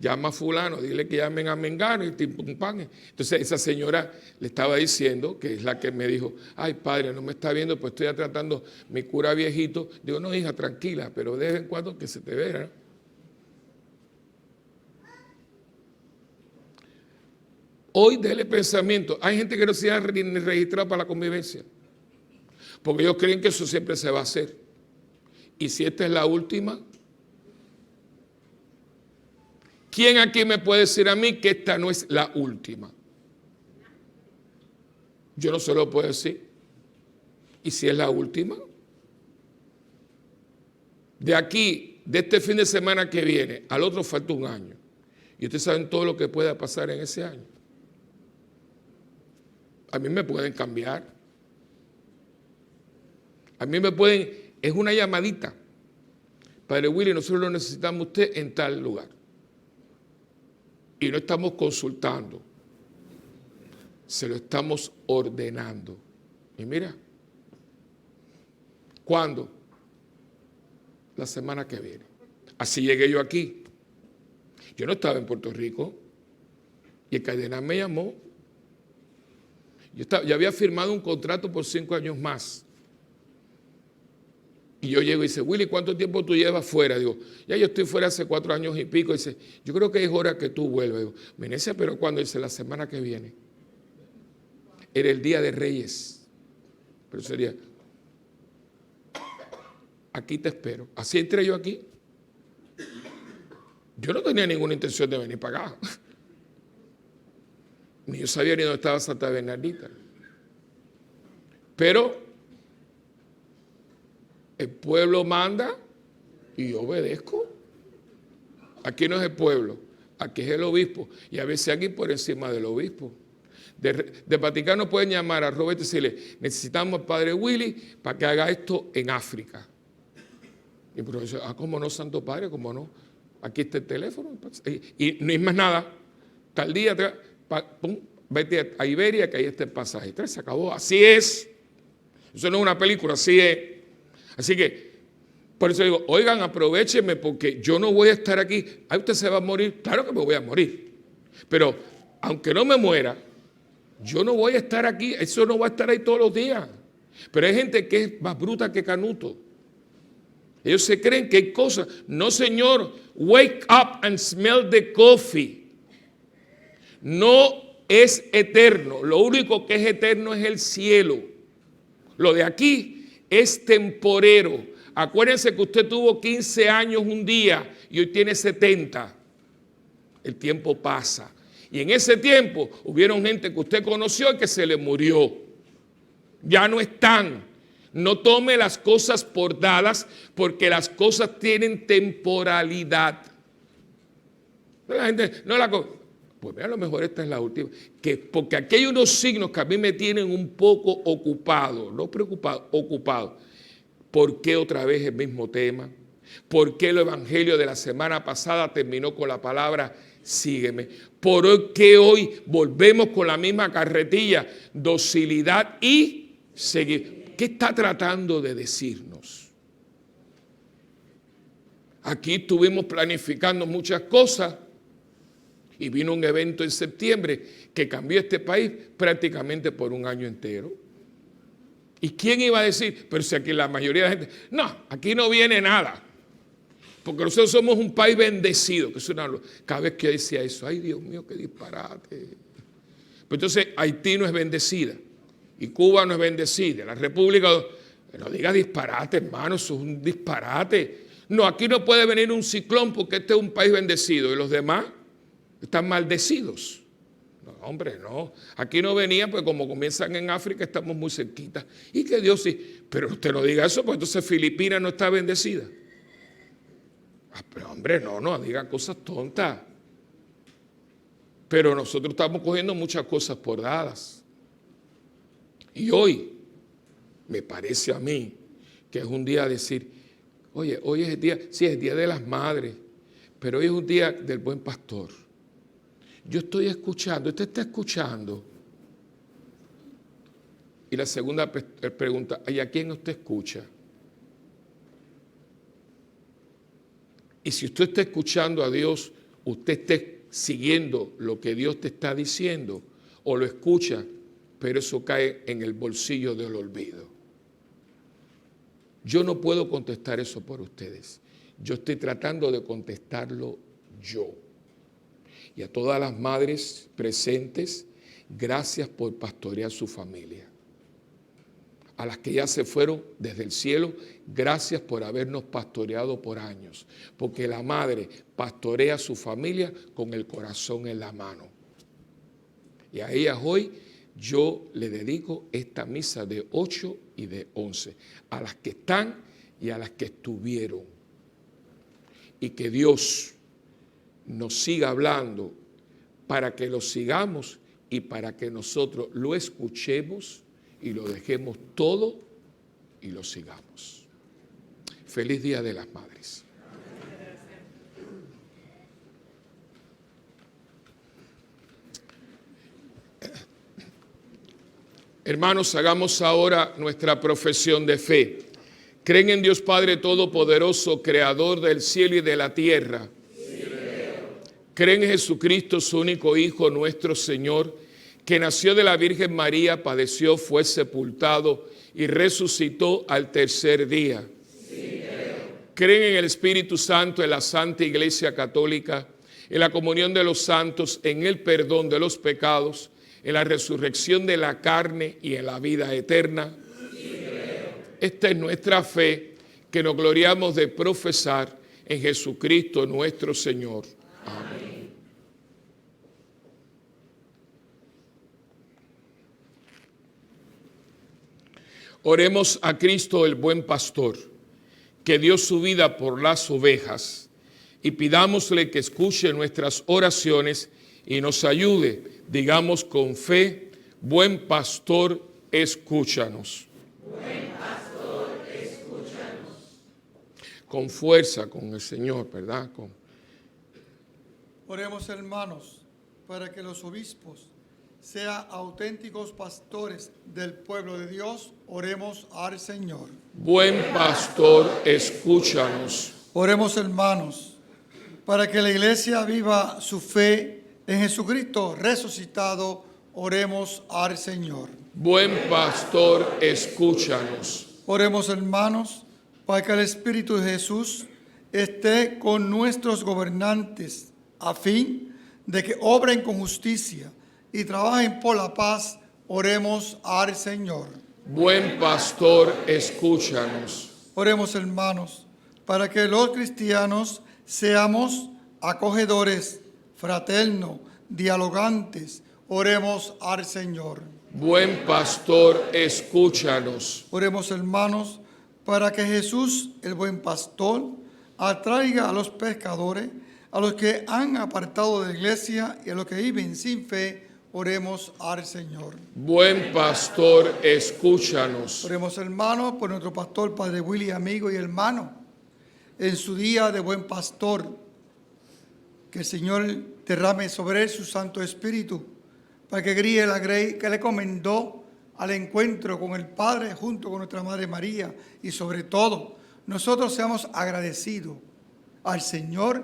llama a fulano, dile que llamen a Mengano y pan. Entonces esa señora le estaba diciendo, que es la que me dijo, ay padre, no me está viendo, pues estoy tratando mi cura viejito. Digo, no hija, tranquila, pero de vez en cuando que se te vea. Hoy déle pensamiento. Hay gente que no se ha registrado para la convivencia, porque ellos creen que eso siempre se va a hacer. Y si esta es la última, ¿quién aquí me puede decir a mí que esta no es la última? Yo no se lo puedo decir. ¿Y si es la última? De aquí, de este fin de semana que viene, al otro falta un año. Y ustedes saben todo lo que pueda pasar en ese año. A mí me pueden cambiar. A mí me pueden, es una llamadita. Padre Willy, nosotros lo necesitamos a usted en tal lugar. Y no estamos consultando. Se lo estamos ordenando. Y mira, ¿cuándo? La semana que viene. Así llegué yo aquí. Yo no estaba en Puerto Rico. Y el cardenal me llamó. Yo había firmado un contrato por 5 años más. Y yo llego y dice, Willy, ¿cuánto tiempo tú llevas fuera? Digo, ya yo estoy fuera hace 4 años y pico. Dice, yo creo que es hora que tú vuelvas. Digo, Venecia, ¿pero cuándo? Dice, la semana que viene. Era el Día de Reyes. Pero sería, aquí te espero. Así entré yo aquí. Yo no tenía ninguna intención de venir para acá. Ni yo sabía ni dónde estaba Santa Bernardita. Pero el pueblo manda y yo obedezco. Aquí no es el pueblo, aquí es el obispo. Y a veces aquí por encima del obispo. de Vaticano pueden llamar a Roberto y decirle, necesitamos al padre Willy para que haga esto en África. Y el profesor, ¿cómo no, Santo Padre? ¿Cómo no? Aquí está el teléfono. Y no hay más nada. Tal día, pum, vete a Iberia, que ahí está el pasaje. Entonces se acabó. Así es. Eso no es una película, así es. Así que, por eso digo, oigan, aprovechenme porque yo no voy a estar aquí. ¿Ahí usted se va a morir? Claro que me voy a morir. Pero, aunque no me muera, yo no voy a estar aquí. Eso no va a estar ahí todos los días. Pero hay gente que es más bruta que Canuto. Ellos se creen que hay cosas. No, señor, wake up and smell the coffee. No es eterno. Lo único que es eterno es el cielo. Lo de aquí es temporero. Acuérdense que usted tuvo 15 años un día y hoy tiene 70. El tiempo pasa. Y en ese tiempo hubieron gente que usted conoció y que se le murió. Ya no están. No tome las cosas por dadas porque las cosas tienen temporalidad. La gente no la... Pues mira, a lo mejor esta es la última. Porque aquí hay unos signos que a mí me tienen un poco ocupado, no preocupado, ocupado. ¿Por qué otra vez el mismo tema? ¿Por qué el evangelio de la semana pasada terminó con la palabra sígueme? ¿Por qué hoy volvemos con la misma carretilla? Docilidad y seguir. ¿Qué está tratando de decirnos? Aquí estuvimos planificando muchas cosas y vino un evento en septiembre que cambió este país prácticamente por un año entero. ¿Y quién iba a decir? Pero si aquí la mayoría de la gente, no, aquí no viene nada. Porque nosotros somos un país bendecido. Que es cada vez que yo decía eso, ay Dios mío, qué disparate. Pues entonces Haití no es bendecida. Y Cuba no es bendecida. La República, no diga disparate, hermano, eso es un disparate. No, aquí no puede venir un ciclón porque este es un país bendecido. Y los demás están maldecidos. No, hombre, no. Aquí no venían, pues como comienzan en África, estamos muy cerquita. Y que Dios sí. Pero usted no diga eso, pues entonces Filipinas no está bendecida. Pero hombre, no digan cosas tontas. Pero nosotros estamos cogiendo muchas cosas por dadas. Y hoy, me parece a mí, que es un día de decir, oye, hoy es el día, sí, es el día de las madres, pero hoy es un día del buen pastor. Yo estoy escuchando, usted está escuchando. Y la segunda pregunta, ¿y a quién usted escucha? Y si usted está escuchando a Dios, usted está siguiendo lo que Dios te está diciendo, o lo escucha, pero eso cae en el bolsillo del olvido. Yo no puedo contestar eso por ustedes. Yo estoy tratando de contestarlo yo. Y a todas las madres presentes, gracias por pastorear su familia. A las que ya se fueron desde el cielo, gracias por habernos pastoreado por años. Porque la madre pastorea a su familia con el corazón en la mano. Y a ellas hoy yo le dedico esta misa de 8 y de 11. A las que están y a las que estuvieron. Y que Dios nos siga hablando para que lo sigamos y para que nosotros lo escuchemos y lo dejemos todo y lo sigamos. Feliz Día de las Madres. Hermanos, hagamos ahora nuestra profesión de fe. ¿Creen en Dios Padre Todopoderoso, Creador del cielo y de la tierra? Sí, ¿creen en Jesucristo, su único Hijo, nuestro Señor, que nació de la Virgen María, padeció, fue sepultado y resucitó al tercer día? Sí, ¿creen en el Espíritu Santo, en la Santa Iglesia Católica, en la comunión de los santos, en el perdón de los pecados, en la resurrección de la carne y en la vida eterna? Esta es nuestra fe, que nos gloriamos de profesar en Jesucristo nuestro Señor. Amén. Oremos a Cristo, el buen pastor, que dio su vida por las ovejas, y pidámosle que escuche nuestras oraciones y nos ayude. Digamos con fe: buen pastor, escúchanos. Buen pastor, escúchanos. Con fuerza, con el Señor, ¿verdad? Oremos, hermanos, para que los obispos sean auténticos pastores del pueblo de Dios. Oremos al Señor. Buen pastor, escúchanos. Oremos, hermanos, para que la iglesia viva su fe en Jesucristo resucitado. Oremos al Señor. Buen pastor, escúchanos. Oremos, hermanos, para que el Espíritu de Jesús esté con nuestros gobernantes, a fin de que obren con justicia y trabajen por la paz. Oremos al Señor. Buen pastor, escúchanos. Oremos, hermanos, para que los cristianos seamos acogedores, fraternos, dialogantes. Oremos al Señor. Buen pastor, escúchanos. Oremos, hermanos, para que Jesús, el buen pastor, atraiga a los pecadores, a los que han apartado de la iglesia y a los que viven sin fe. Oremos al Señor. Buen pastor, escúchanos. Oremos, hermanos, por nuestro pastor, Padre Willy, amigo y hermano, en su día de buen pastor. Que el Señor derrame sobre él su Santo Espíritu, para que guíe la grey que le encomendó al encuentro con el Padre junto con nuestra Madre María. Y sobre todo, nosotros seamos agradecidos al Señor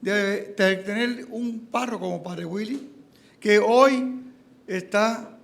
de tener un párroco como Padre Willy, que hoy está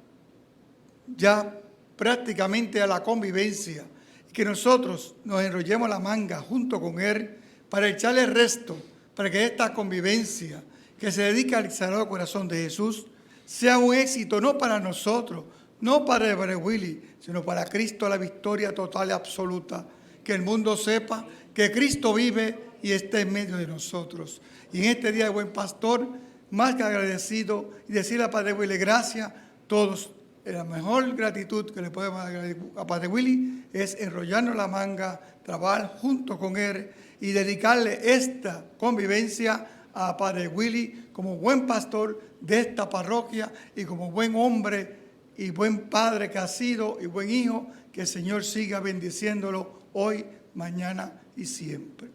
ya prácticamente a la convivencia, y que nosotros nos enrollemos la manga junto con él para echarle el resto, para que esta convivencia que se dedica al Sagrado Corazón de Jesús sea un éxito, no para nosotros, no para Padre Willy, sino para Cristo, la victoria total y absoluta. Que el mundo sepa que Cristo vive y está en medio de nosotros. Y en este día de buen pastor, más que agradecido, y decirle a Padre Willy gracias, todos, la mejor gratitud que le podemos dar a Padre Willy es enrollarnos la manga, trabajar junto con él y dedicarle esta convivencia a Padre Willy como buen pastor de esta parroquia y como buen hombre y buen padre que ha sido y buen hijo. Que el Señor siga bendiciéndolo hoy, mañana y siempre.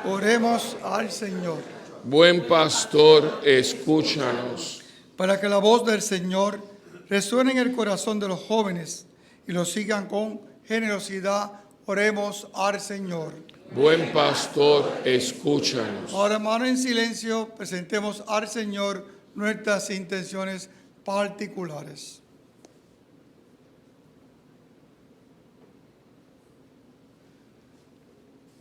Oremos al Señor. Buen pastor, escúchanos. Para que la voz del Señor resuene en el corazón de los jóvenes y los sigan con generosidad. Oremos al Señor. Buen pastor, escúchanos. Ahora, hermano, en silencio, presentemos al Señor nuestras intenciones particulares.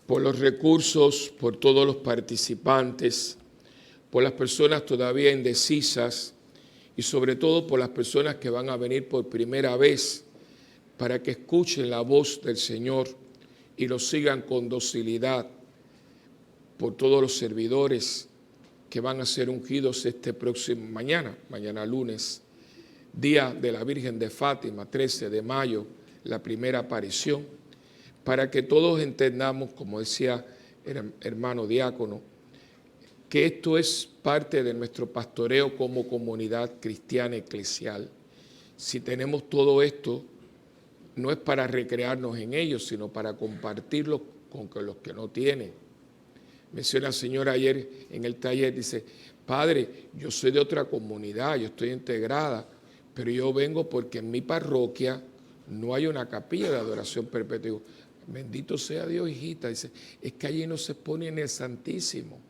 Por los recursos, por todos los participantes, por las personas todavía indecisas y sobre todo por las personas que van a venir por primera vez para que escuchen la voz del Señor y lo sigan con docilidad, por todos los servidores que van a ser ungidos este próximo mañana lunes, día de la Virgen de Fátima, 13 de mayo, la primera aparición, para que todos entendamos, como decía el hermano diácono, que esto es parte de nuestro pastoreo como comunidad cristiana eclesial. Si tenemos todo esto, no es para recrearnos en ellos, sino para compartirlo con los que no tienen. Menciona el Señor ayer en el taller, dice: Padre, yo soy de otra comunidad, yo estoy integrada, pero yo vengo porque en mi parroquia no hay una capilla de adoración perpetua. Digo, bendito sea Dios, hijita. Dice, es que allí no se pone en el Santísimo.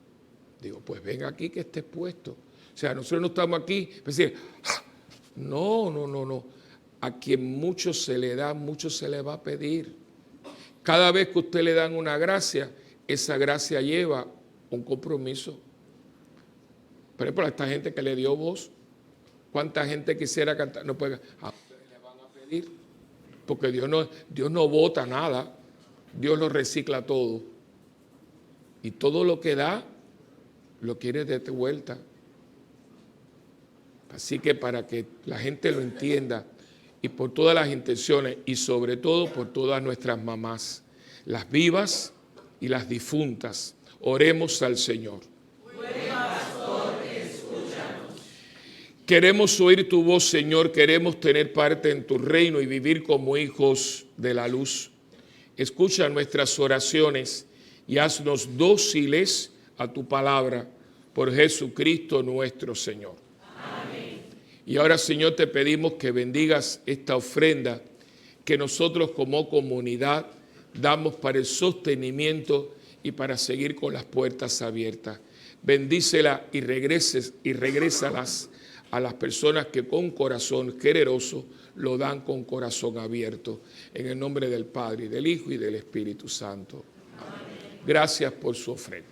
Digo, pues ven aquí que esté puesto. O sea, nosotros no estamos aquí para decir, no. A quien mucho se le da, mucho se le va a pedir. Cada vez que usted le dan una gracia, esa gracia lleva un compromiso. Por ejemplo, a esta gente que le dio voz, ¿cuánta gente quisiera cantar? No puede, a ustedes le van a pedir, porque Dios no vota nada, Dios lo recicla todo. Y todo lo que da, lo quiere de vuelta. Así que para que la gente lo entienda, y por todas las intenciones, y sobre todo por todas nuestras mamás, las vivas y las difuntas, oremos al Señor. Buen pastor, escúchanos. Queremos oír tu voz, Señor, queremos tener parte en tu reino y vivir como hijos de la luz. Escucha nuestras oraciones y haznos dóciles a tu palabra por Jesucristo nuestro Señor. Amén. Y ahora, Señor, te pedimos que bendigas esta ofrenda que nosotros como comunidad damos para el sostenimiento y para seguir con las puertas abiertas. Bendícela y regrésalas a las personas que con corazón generoso lo dan con corazón abierto. En el nombre del Padre, y del Hijo, y del Espíritu Santo. Amén. Gracias por su ofrenda.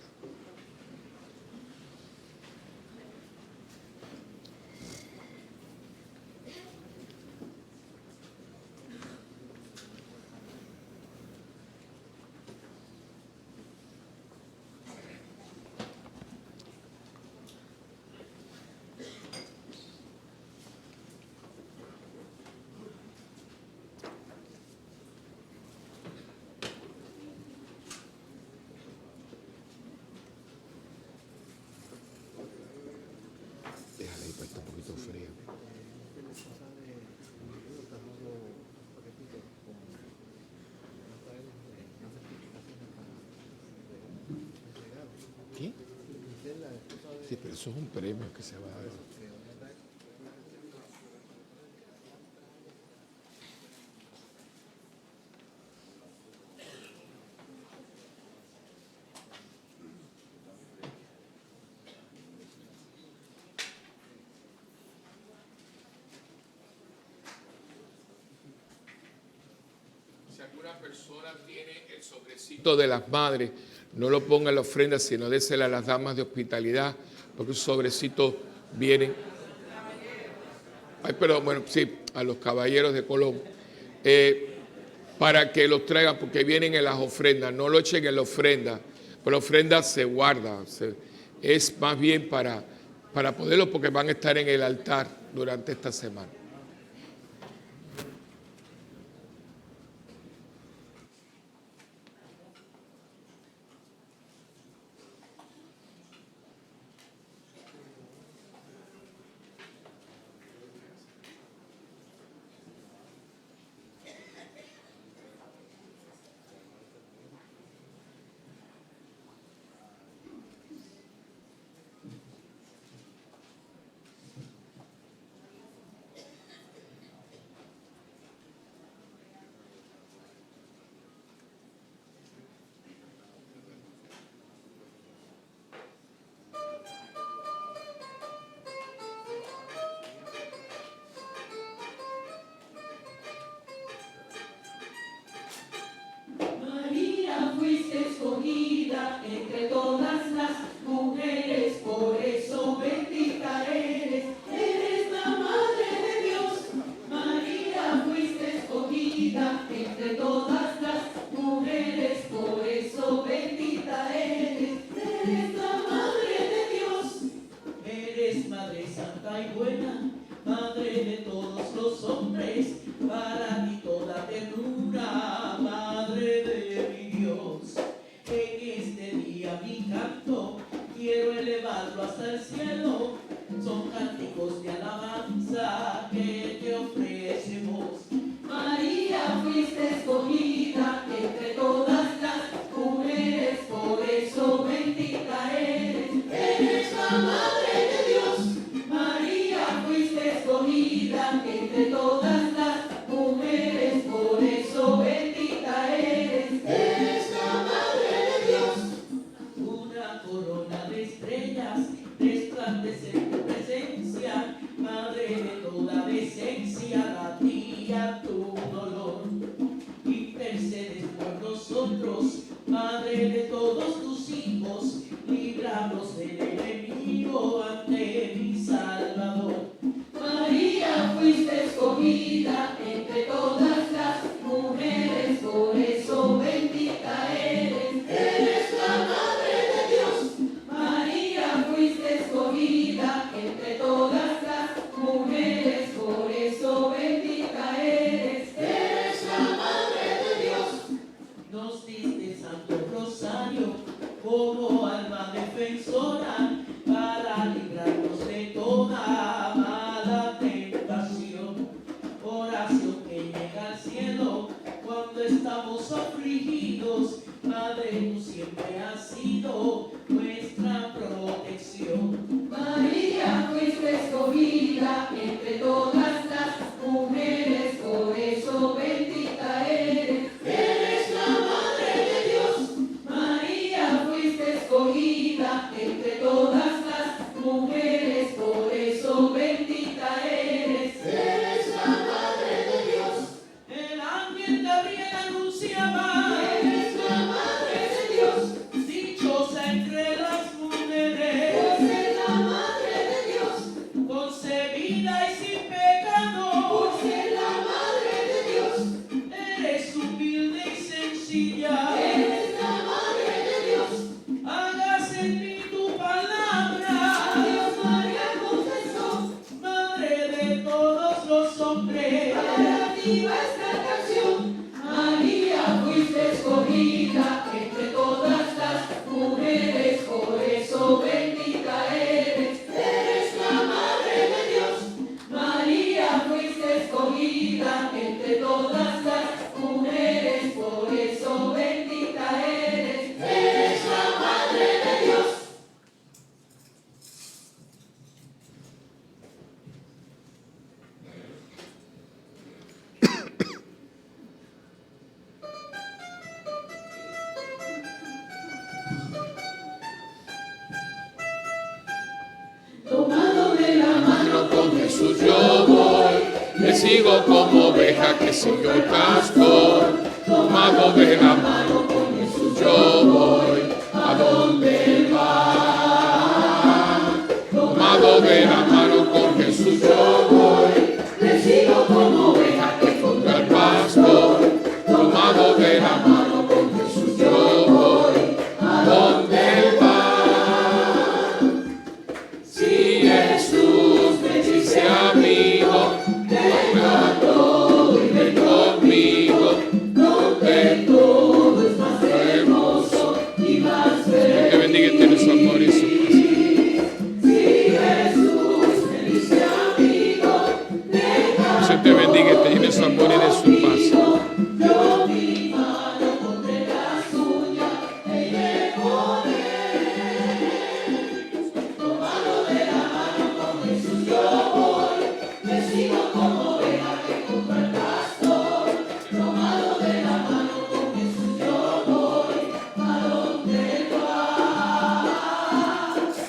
¿Qué? Sí, pero eso es un premio que se va a dar. Si alguna persona tiene el sobrecito de las madres, no lo ponga en la ofrenda, sino désela a las damas de hospitalidad, porque esos sobrecitos vienen. Ay, pero bueno, sí, a los caballeros de Colón. Para que los traigan, porque vienen en las ofrendas. No lo echen en la ofrenda, pero la ofrenda se guarda. Es más bien para poderlo, porque van a estar en el altar durante esta semana. María, fuiste escogida entre todas las mujeres, por eso bendita eres, eres la Madre de Dios. María, fuiste escogida entre todas las mujeres, por eso bendita eres, eres la Madre de Dios. Eres Madre Santa y buena, Madre de todos los hombres, para ti toda ternura, Madre de mi Dios. En este día mi canto quiero elevarlo hasta el cielo, son cánticos de alabanza que te ofrecemos. María, fuiste escogida entre todas las mujeres, por eso bendita eres, eres la Madre de Dios. María, fuiste escogida entre todas las mujeres, por eso bendita eres, eres la Madre de Dios. Una corona de estrellas resplandece en tu presencia, Madre de toda decencia, la tía tu dolor. Intercedes por nosotros, Madre de todos tus hijos, líbranos del enemigo ante mi Salvador. María, fuiste escogida entre todas las mujeres, por eso bendita eres, eres la Madre de Dios. María, fuiste escogida Jesús yo voy. Le sigo como oveja que sigue el pastor. Tomado de la mano con Jesús yo voy. ¿A dónde Él va? Tomado de la mano con Jesús yo voy. Le sigo como oveja que encuentra al pastor. Tomado de la mano con Jesús yo voy. ¿A dónde Él va? Si Jesús me dice amigo, deja todo y ven conmigo, donde todo es más hermoso y más feliz. Que bendiga y tiene su amor y su paz. Si Jesús me dice amigo, deja todo te bendiga y te llene su amor y de su paz. Yo mi mano pondré la suya, ella es poder. Tomado de la mano con Jesús yo voy, me sigo como oveja que encuentra el pastor. Tomado de la mano con Jesús yo voy, a donde Él va.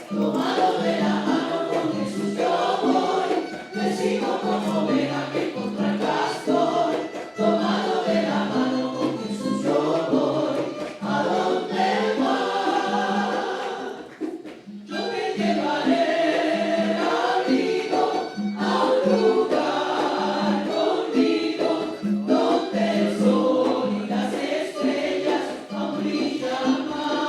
Tomado de la mano con Jesús yo voy, me sigo como oveja que encuentra el pastor. Tomado de la mano con Jesús yo voy, a donde Él va. Yo te llevaré, amigo, a un lugar conmigo, donde el sol y las estrellas aún brillan más.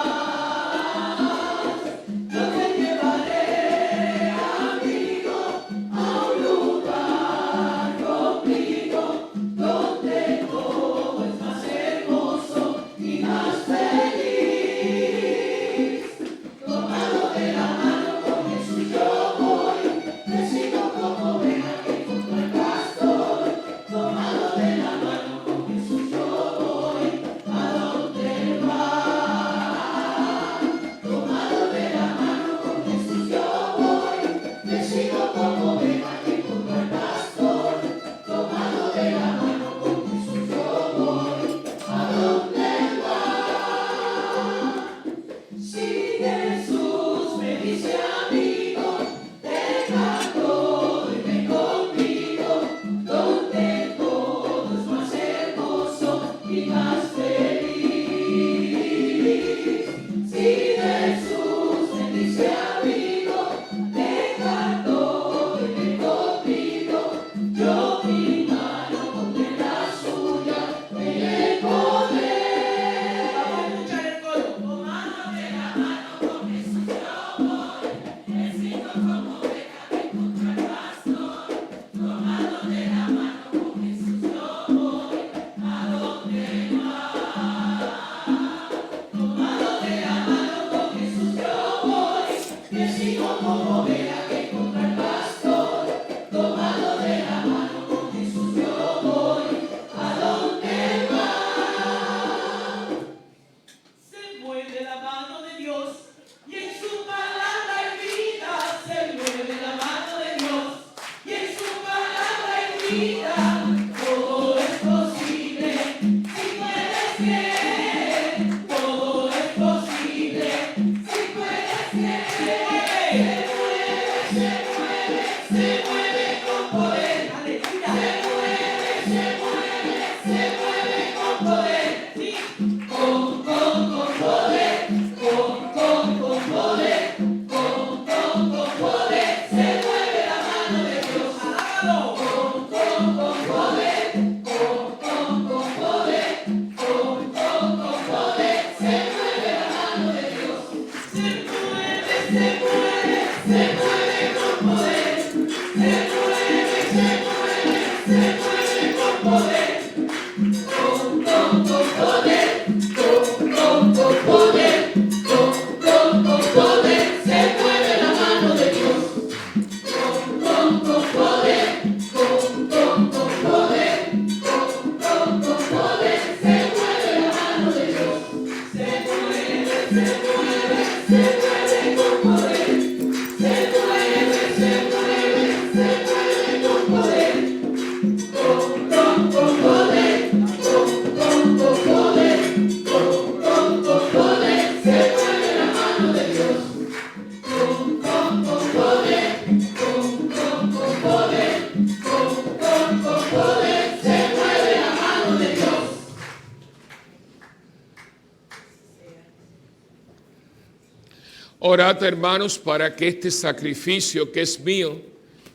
Yo te llevaré, amigo, a un lugar conmigo, donde todo es más hermoso y más feliz. Tomado de la mano con Jesús yo voy, me sigo como oveja que encuentra el pastor. Tomado de la mano con Jesús yo voy, a donde Él va. Tomado de la mano con Jesús yo voy, me sigo como oveja que encuentra el pastor. Tomado de la mano con Jesús yo voy, a donde Él va. Si Jesús me dice amigo, deja todo y ven conmigo, donde todo es más hermoso y más feliz. Si Jesús me dice amigo, deja todo y ven conmigo, yo mi mano pondré la suya en el poder. Vamos a escuchar el coro. Tomado de la mano con Jesús yo voy, me sigo como oveja que encuentra el pastor. Tomado de la mano con Jesús yo voy, a donde Él va. Tomado de la mano con Jesús yo voy, me sigo como oveja que encuentra el pastor. Tomado de la mano con Jesús yo voy, a donde Él va. Se mueve la mano de Dios y en su palabra hay vida. Se mueve la mano de Dios y en su palabra hay vida. Todo es posible si puedes creer. Todo es posible si puedes creer. Se mueve con poder. Aleluya. Se mueve con poder. Sí. Con poder, con poder, con poder, se mueve la mano de Dios. Alábalo. Con poder, con poder, con poder, se mueve la mano de Dios. Se mueve con Orad, hermanos, para que este sacrificio que es mío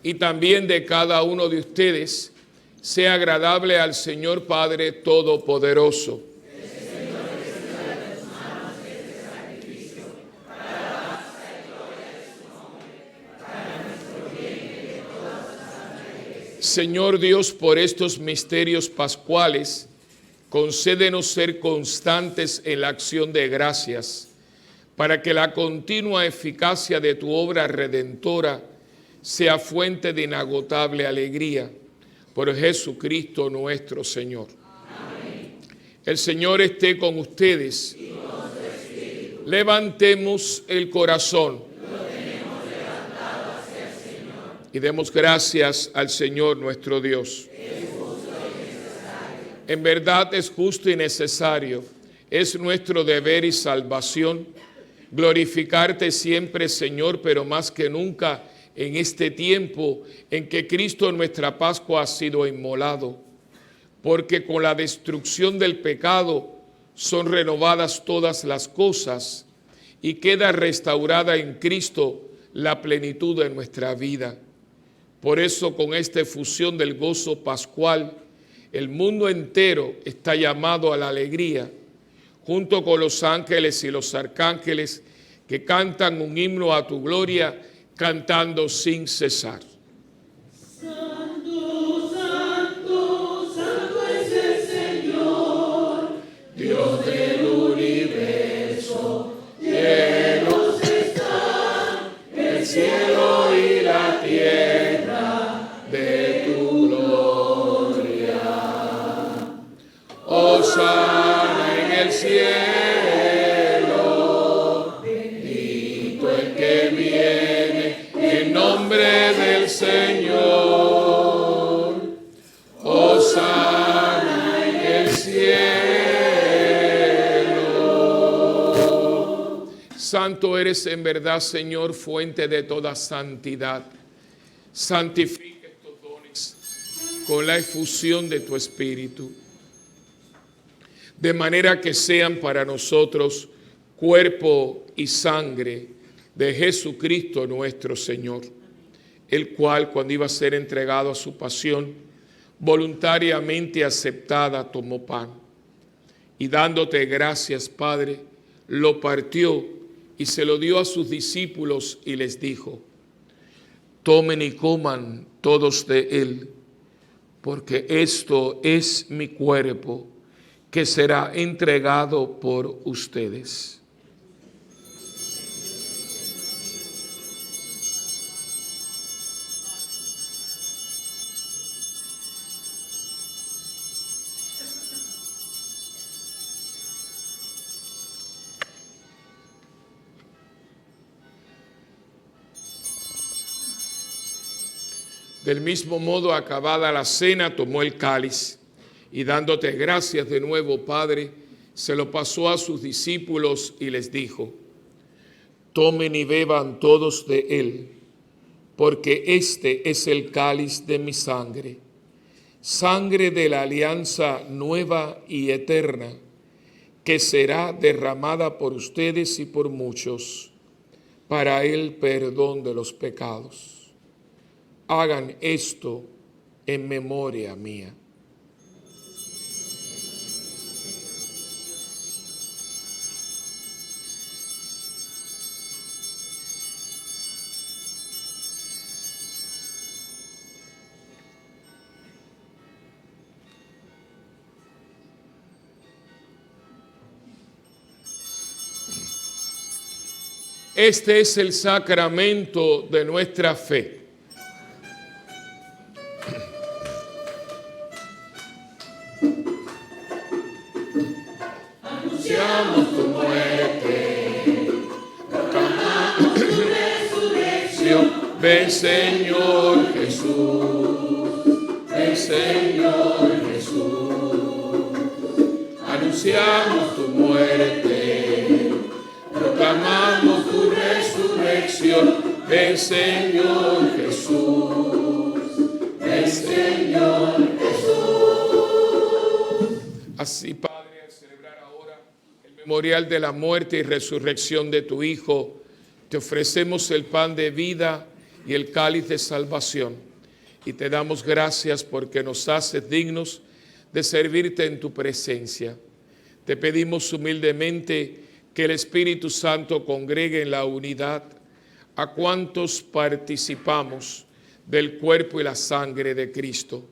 y también de cada uno de ustedes sea agradable al Señor Padre Todopoderoso. Señor Dios, por estos misterios pascuales, concédenos ser constantes en la acción de gracias, para que la continua eficacia de tu obra redentora sea fuente de inagotable alegría. Por Jesucristo nuestro Señor. Amén. El Señor esté con ustedes. Y con su espíritu. Levantemos el corazón. Lo tenemos levantado hacia el Señor. Y demos gracias al Señor nuestro Dios. Es justo y necesario. En verdad es justo y necesario. Es nuestro deber y salvación glorificarte siempre, Señor, pero más que nunca en este tiempo en que Cristo nuestra Pascua ha sido inmolado, porque con la destrucción del pecado son renovadas todas las cosas y queda restaurada en Cristo la plenitud de nuestra vida. Por eso, con esta efusión del gozo pascual, el mundo entero está llamado a la alegría, junto con los ángeles y los arcángeles que cantan un himno a tu gloria, cantando sin cesar. Santo, santo, santo es el Señor, Dios del universo. Llenos están el cielo y la tierra de tu gloria. Hosana en el cielo. Señor, hosana en el cielo. Santo eres en verdad, Señor, fuente de toda santidad. Santifica estos dones con la efusión de tu Espíritu, de manera que sean para nosotros cuerpo y sangre de Jesucristo nuestro Señor, el cual, cuando iba a ser entregado a su pasión, voluntariamente aceptada, tomó pan. Y dándote gracias, Padre, lo partió y se lo dio a sus discípulos y les dijo: tomen y coman todos de él, porque esto es mi cuerpo, que será entregado por ustedes. Del mismo modo, acabada la cena, tomó el cáliz y dándote gracias de nuevo, Padre, se lo pasó a sus discípulos y les dijo: tomen y beban todos de él, porque este es el cáliz de mi sangre, sangre de la alianza nueva y eterna, que será derramada por ustedes y por muchos para el perdón de los pecados. Hagan esto en memoria mía. Este es el sacramento de nuestra fe. Anunciamos tu muerte, proclamamos tu resurrección. Ven, Señor Jesús, ven, Señor Jesús. Anunciamos tu muerte, proclamamos tu resurrección. Ven, Señor Jesús, ven, Señor Jesús. Así, Padre, al celebrar ahora el memorial de la muerte y resurrección de tu Hijo, Te ofrecemos el pan de vida y el cáliz de salvación, y te damos gracias porque nos haces dignos de servirte en tu presencia. Te pedimos humildemente que el Espíritu Santo congregue en la unidad a cuantos participamos del cuerpo y la sangre de Cristo.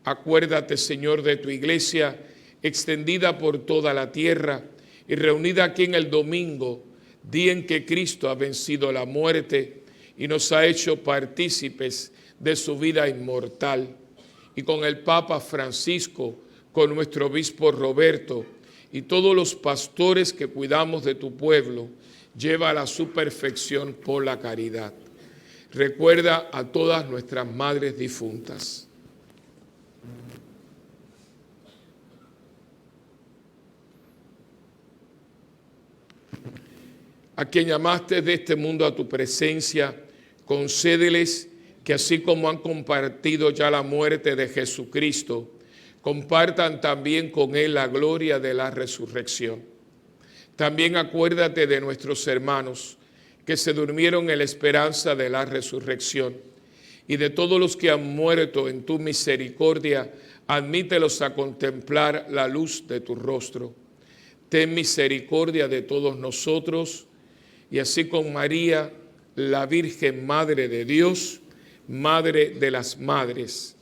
Acuérdate, Señor, de tu iglesia extendida por toda la tierra y reunida aquí en el domingo, día en que Cristo ha vencido la muerte y nos ha hecho partícipes de su vida inmortal. Y con el Papa Francisco, con nuestro obispo Roberto y todos los pastores que cuidamos de tu pueblo, lleva a la su perfección por la caridad. Recuerda a todas nuestras madres difuntas. A quien llamaste de este mundo a tu presencia, concédeles que así como han compartido ya la muerte de Jesucristo, compartan también con Él la gloria de la resurrección. También acuérdate de nuestros hermanos que se durmieron en la esperanza de la resurrección, y de todos los que han muerto en tu misericordia, admítelos a contemplar la luz de tu rostro. Ten misericordia de todos nosotros, y así con María, la Virgen Madre de Dios, Madre de las Madres,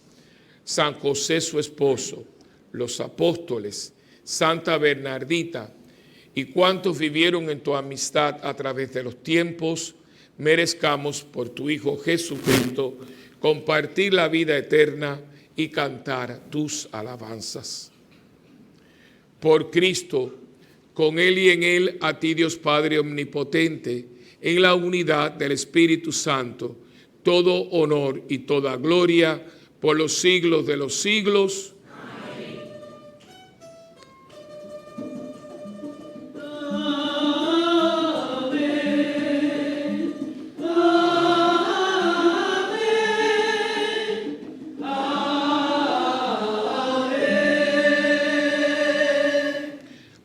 San José su esposo, los apóstoles, Santa Bernardita, y cuantos vivieron en tu amistad a través de los tiempos, merezcamos por tu Hijo Jesucristo compartir la vida eterna y cantar tus alabanzas. Por Cristo, con Él y en Él, a ti Dios Padre Omnipotente, en la unidad del Espíritu Santo, todo honor y toda gloria por los siglos de los siglos. Amén.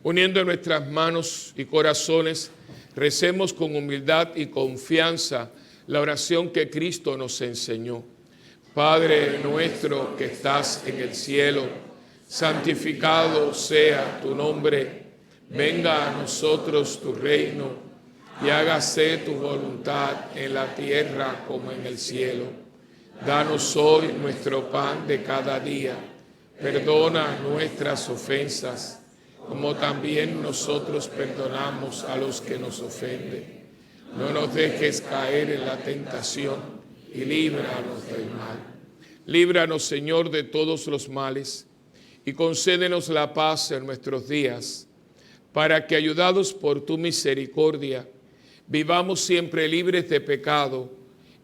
Uniendo nuestras manos y corazones, recemos con humildad y confianza la oración que Cristo nos enseñó. Padre nuestro que estás en el cielo, santificado sea tu nombre. Venga a nosotros tu reino y hágase tu voluntad en la tierra como en el cielo. Danos hoy nuestro pan de cada día. Perdona nuestras ofensas, como también nosotros perdonamos a los que nos ofenden. No nos dejes caer en la tentación y líbranos del mal. Líbranos, Señor, de todos los males y concédenos la paz en nuestros días, para que, ayudados por tu misericordia, vivamos siempre libres de pecado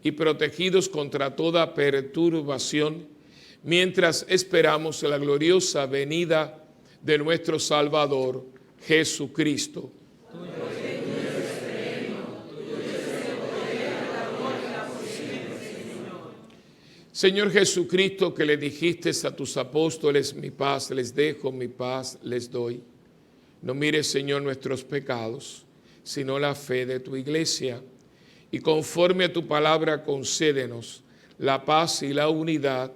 y protegidos contra toda perturbación, mientras esperamos la gloriosa venida de nuestro Salvador, Jesucristo. Señor Jesucristo, que le dijiste a tus apóstoles, mi paz les dejo, mi paz les doy. No mires, Señor, nuestros pecados, sino la fe de tu iglesia. Y conforme a tu palabra, concédenos la paz y la unidad,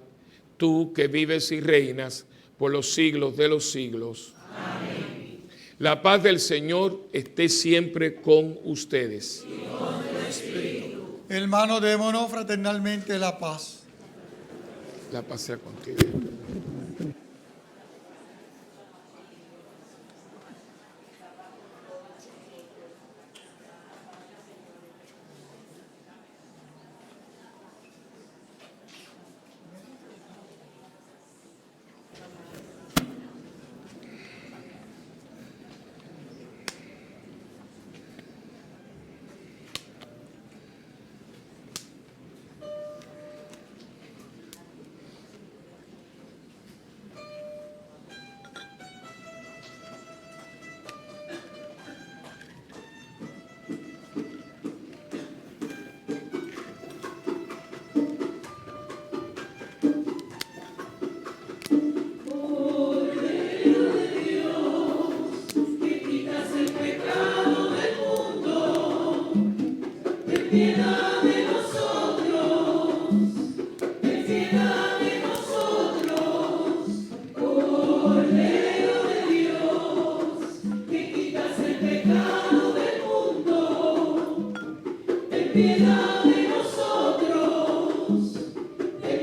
tú que vives y reinas por los siglos de los siglos. Amén. La paz del Señor esté siempre con ustedes. Y con tu espíritu. Hermano, démonos fraternalmente la paz. La paz sea contigo.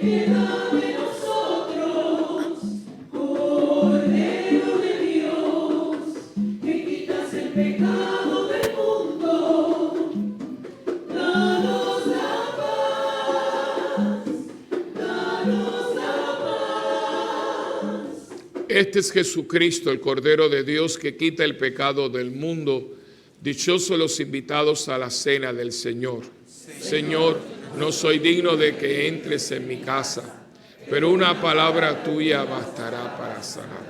piedad de nosotros, Cordero de Dios, que quitas el pecado del mundo. Danos la paz, danos la paz. Este es Jesucristo, el Cordero de Dios que quita el pecado del mundo. Dichosos los invitados a la cena del Señor. Señor, no soy digno de que entres en mi casa, pero una palabra tuya bastará para sanar.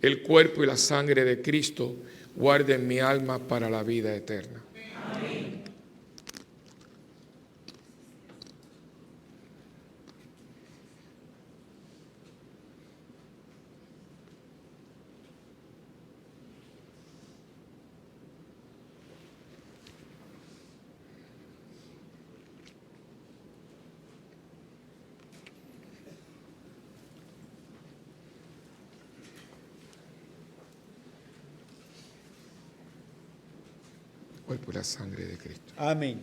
El cuerpo y la sangre de Cristo guarden mi alma para la vida eterna. Cuerpo y la sangre de Cristo. Amén.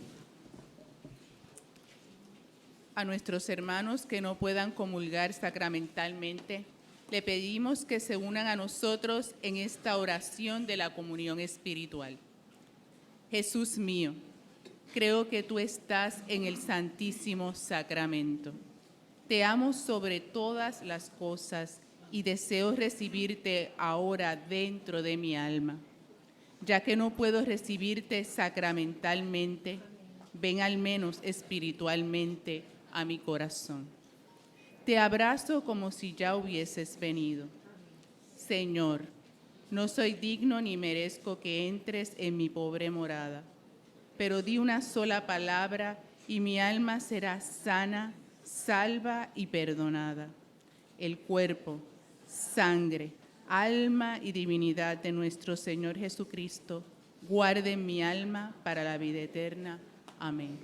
A nuestros hermanos que no puedan comulgar sacramentalmente, le pedimos que se unan a nosotros en esta oración de la comunión espiritual. Jesús mío, creo que tú estás en el Santísimo Sacramento. Te amo sobre todas las cosas y deseo recibirte ahora dentro de mi alma. Ya que no puedo recibirte sacramentalmente, ven al menos espiritualmente a mi corazón. Te abrazo como si ya hubieses venido. Señor, no soy digno ni merezco que entres en mi pobre morada, pero di una sola palabra y mi alma será sana, salva y perdonada. El cuerpo, sangre, alma y divinidad de nuestro Señor Jesucristo, guarden mi alma para la vida eterna. Amén.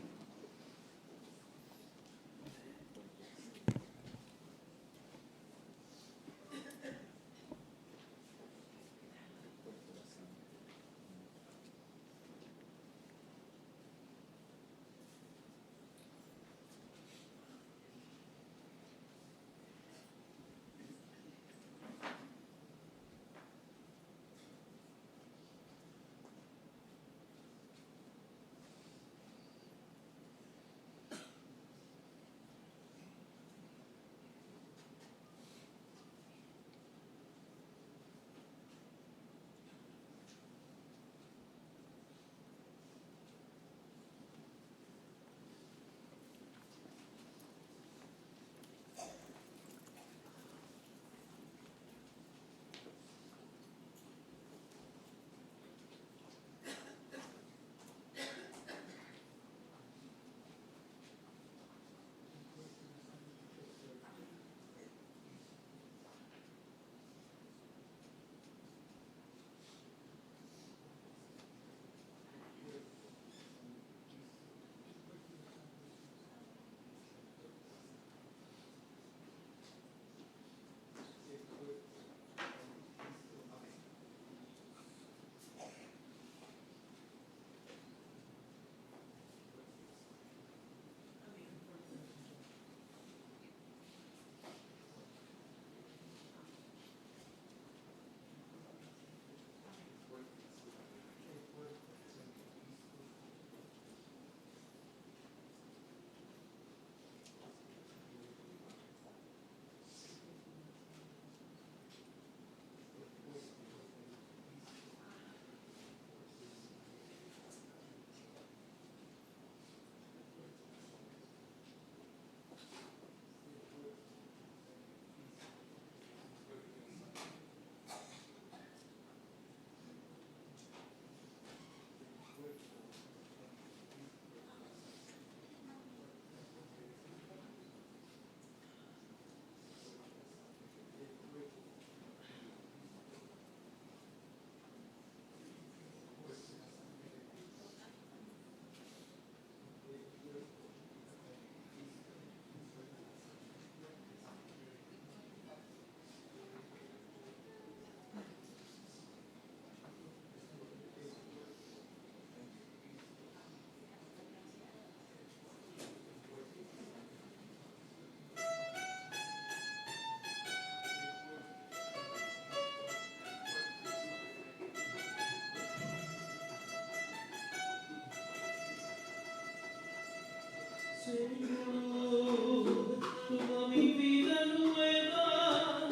Señor, toma mi vida nueva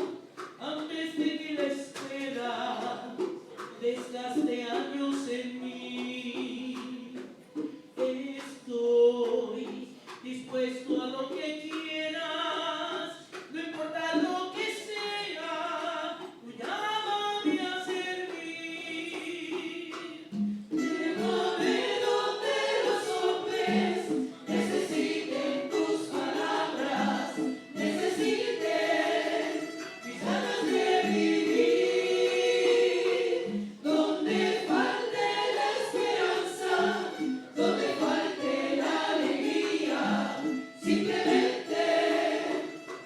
antes de que la espera desgaste años en mí. Estoy dispuesto a lo que quieras, no importa lo que sea, tú llámame a servir. Llévame donde los hombres necesiten tus palabras, necesiten mis ganas de vivir, donde falte la esperanza, donde falte la alegría, simplemente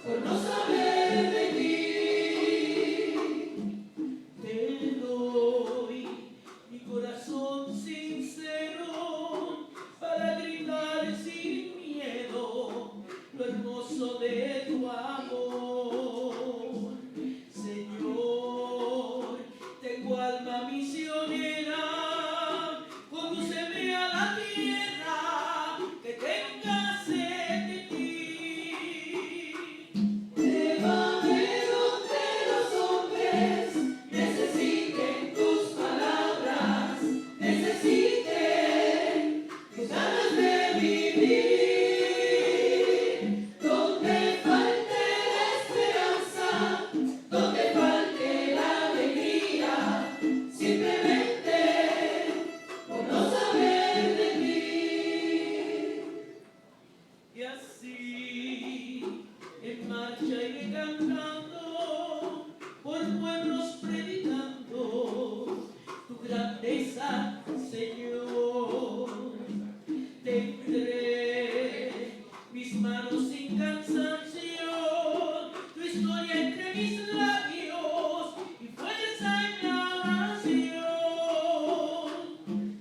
por no saber de ti. Te doy mi corazón sincero para gritar sin miedo lo hermoso de tu amor. Señor, tengo alma misionera, condúceme a la tierra que tenga sed de ti. Llévame donde los hombres necesiten tus palabras, necesiten tus ganas de vivir, donde falte la esperanza, donde falte la alegría, simplemente por no saber de ti. Y así, en marcha iré cantando, por pueblos predicando tu grandeza, Señor. Tendré mis manos sin cansancio, tu historia entre mis labios y fuerza en la oración.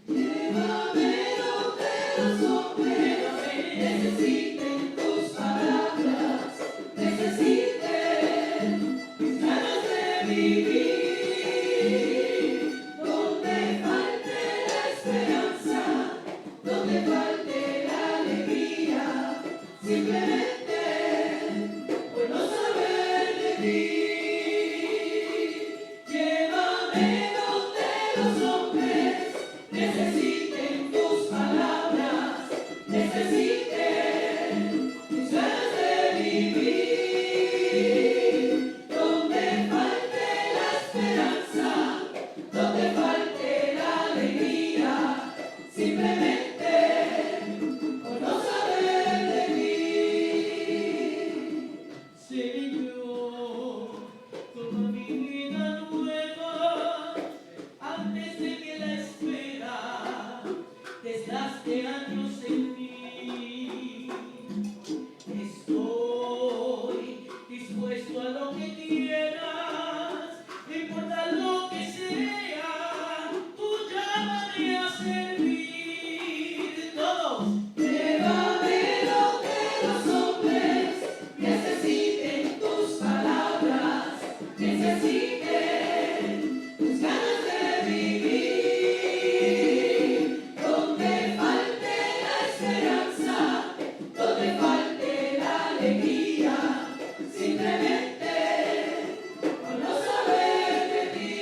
Llévame donde los hombres necesiten tus palabras, necesiten mis ganas de vivir, donde falte la esperanza, donde falte la alegría, simplemente por no saber de ti. Llévame donde los hombres necesiten tus palabras, necesiten tus ganas de vivir, donde falte la esperanza, donde falte la alegría, simplemente por no saber de ti. Señor, toma mi vida nueva antes de que la espera desgaste años en mí. Estoy dispuesto a lo que quieras, no importa lo que sea, tú llámame a servir. Todos. Llévame donde los hombres necesiten tus palabras, necesiten tus ganas de vivir, donde falte la esperanza, donde falte la alegría, simplemente por no saber de ti.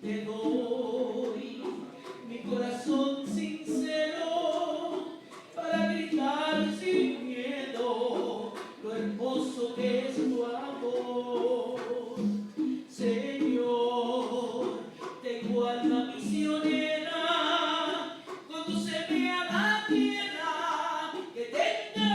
Te doy mi corazón sincero para gritar sin miedo lo hermoso que es tu amor. Señor, tengo alma misionera, condúceme a la tierra que tenga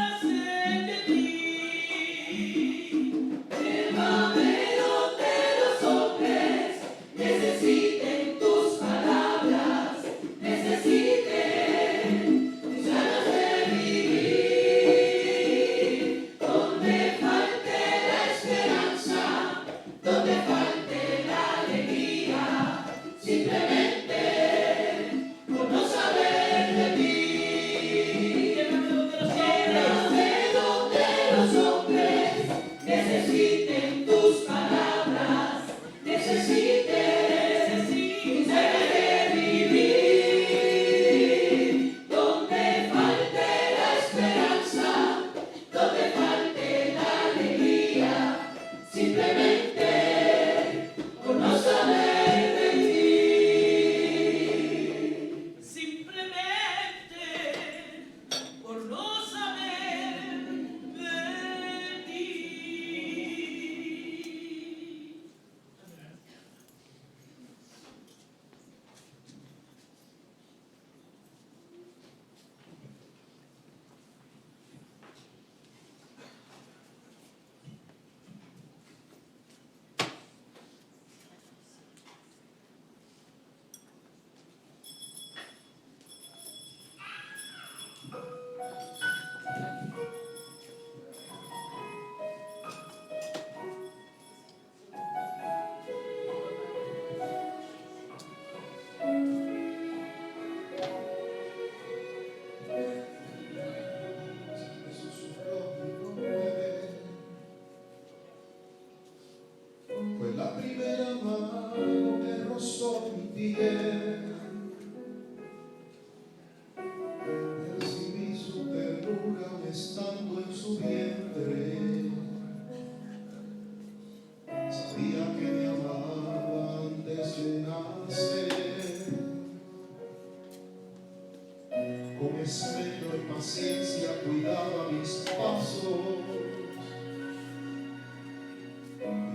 paciencia cuidaba mis pasos.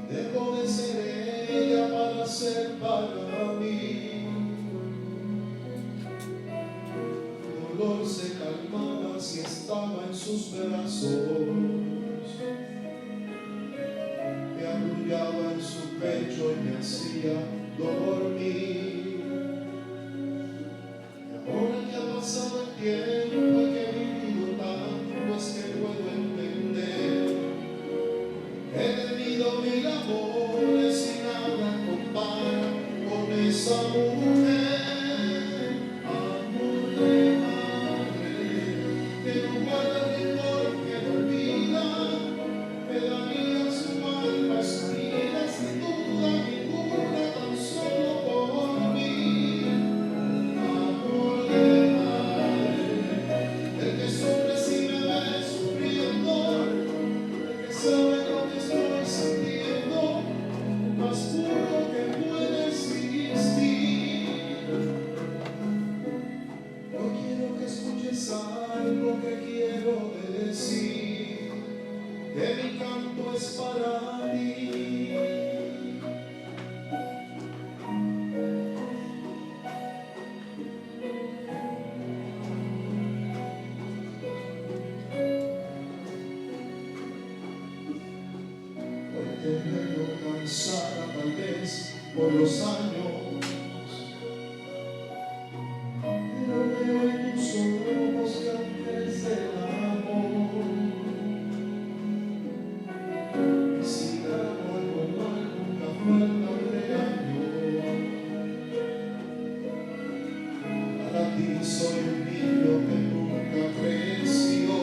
Y dejó de ser ella para ser para mí. El dolor se calmaba si estaba en sus brazos. Me arrullaba en su pecho y me hacía dormir. Ahora que ha pasado el tiempo y que he vivido tanto, es que puedo entender. He tenido mil amores y nada compara con esa mujer. Amor de madre, que no guarda rencor, que no olvida. Me daría su alma, su vida, sin duda ninguna, tan solo por mí. Amor de madre, el que sufre si me ve sufriendo, el que sabe lo que estoy sintiendo, más puro que puede existir. No quiero que escuches algo que quiero decir, que mi canto es para ti. Hoy te veo cansada tal vez por los años, pero veo en tus ojos que aún crece el amor. Y si hago algo mal, nunca falta un regaño. Para ti soy un niño que nunca creció.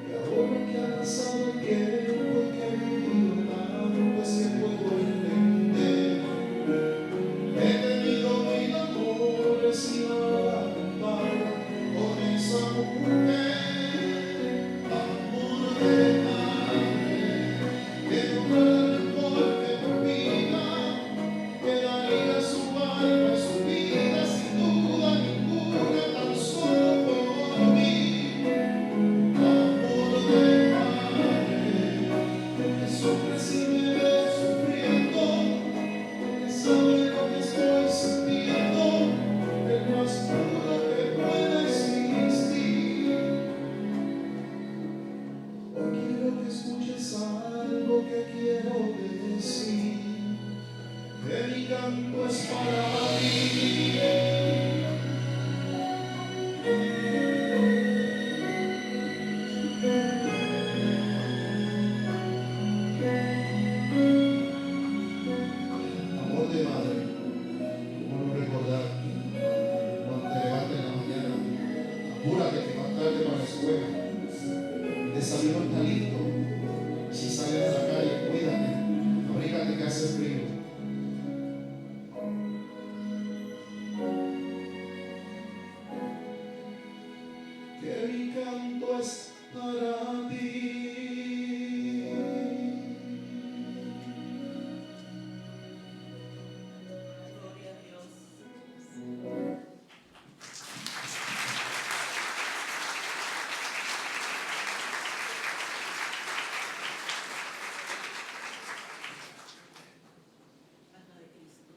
Y ahora que ha pasado el tiempo y que he vivido tanto, es que puedo entender. He tenido mil amores y nada compara con esa mujer. Amor de madre, que no guarda rencor, que no olvida. Que daría su alma y su vida, sin duda ninguna, tan solo por mí. Amor de madre, que sufre si me ve sufriendo, que sabe lo que estoy sintiendo, el más puro que pueda existir. Hoy quiero que escuches algo que quiero decir, que mi canto es para ti. Amor de madre, ¿cómo no recordar cuando te levantas en la mañana? Apúrate que más tarde para la escuela. El desayuno está listo. Si sales a la calle, cuídate. Abrígate que hace frío. Que mi canto es para ti. Gloria a Dios. Alma de Cristo.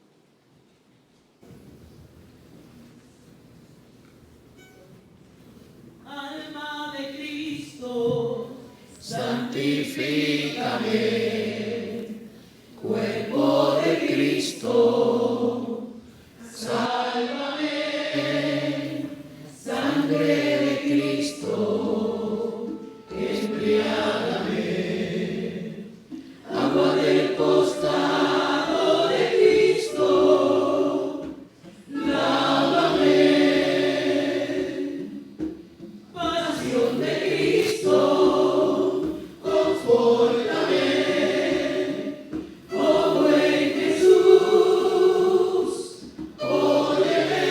Alma de Cristo, Santifícame, cuerpo de Cristo. Sálvame, sangre de Cristo. Embriágame, agua del costado de Cristo. Lávame, pasión de Cristo. Confórtame, oh buen Jesús, óyeme,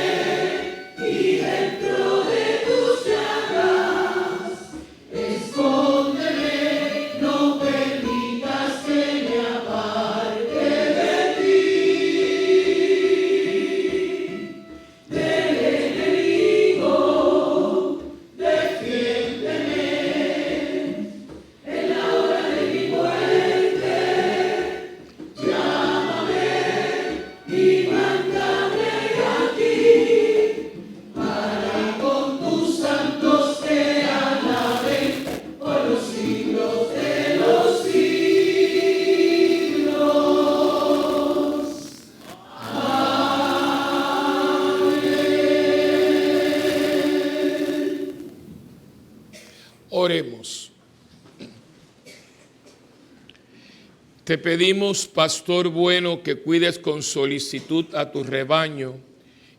y dentro de tu Oremos. Te pedimos, pastor bueno, que cuides con solicitud a tu rebaño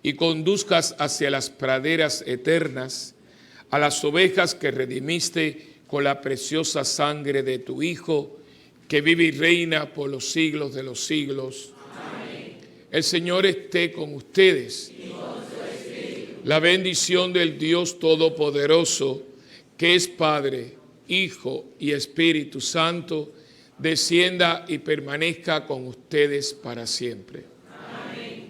y conduzcas hacia las praderas eternas a las ovejas que redimiste con la preciosa sangre de tu Hijo, que vive y reina por los siglos de los siglos. Amén. El Señor esté con ustedes. Y con su espíritu. La bendición del Dios Todopoderoso, que es Padre, Hijo y Espíritu Santo, descienda y permanezca con ustedes para siempre. Amén.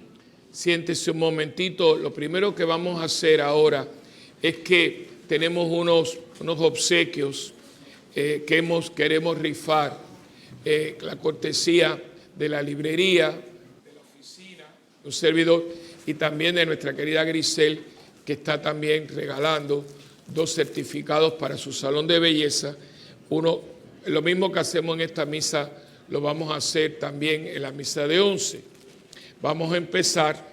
Siéntese un momentito. Lo primero que vamos a hacer ahora es que tenemos unos obsequios que queremos rifar. La cortesía de la librería, de la oficina, un servidor, y también de nuestra querida Grisel, que está también regalando 2 certificados para su salón de belleza. Uno, lo mismo que hacemos en esta misa, lo vamos a hacer también en la misa de 11. Vamos a empezar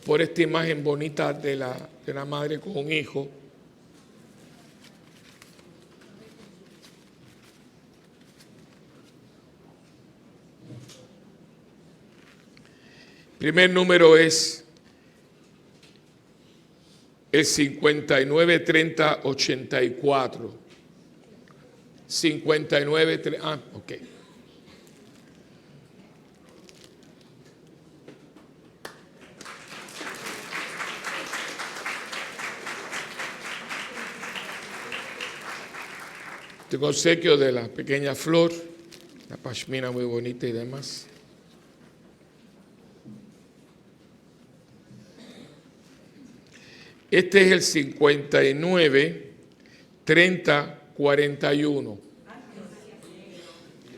por esta imagen bonita de la madre con un hijo. El primer número es el 593084. 5930, ok. Este obsequio de la pequeña flor, la pashmina muy bonita y demás. Este es el 593041.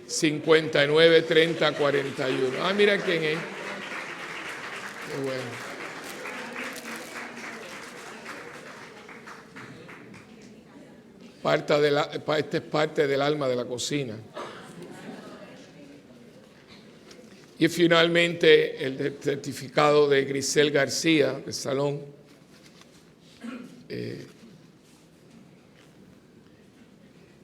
593041. Ah, mira quién es. Qué bueno. Esta es parte del alma de la cocina. Y finalmente el certificado de Grisel García, del salón.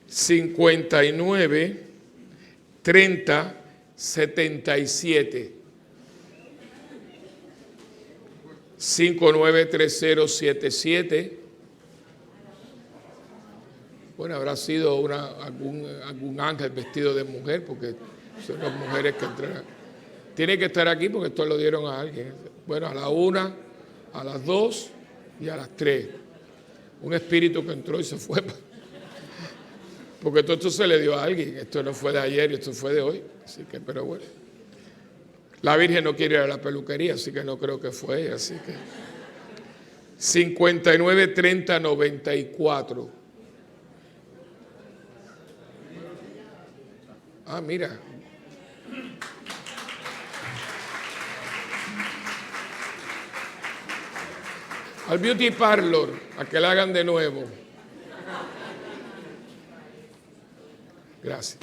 593077. 593077. Bueno, habrá sido algún ángel vestido de mujer, porque son las mujeres que entran. Tiene que estar aquí porque esto lo dieron a alguien. Bueno, a la 1, a las 2 y a las 3. Un espíritu que entró y se fue. Porque todo esto se le dio a alguien. Esto no fue de ayer, esto fue de hoy. Así que, pero bueno. La Virgen no quiere ir a la peluquería, así que no creo que fue ella. Así que 593094. Ah, mira. Al Beauty Parlor, a que la hagan de nuevo. Gracias.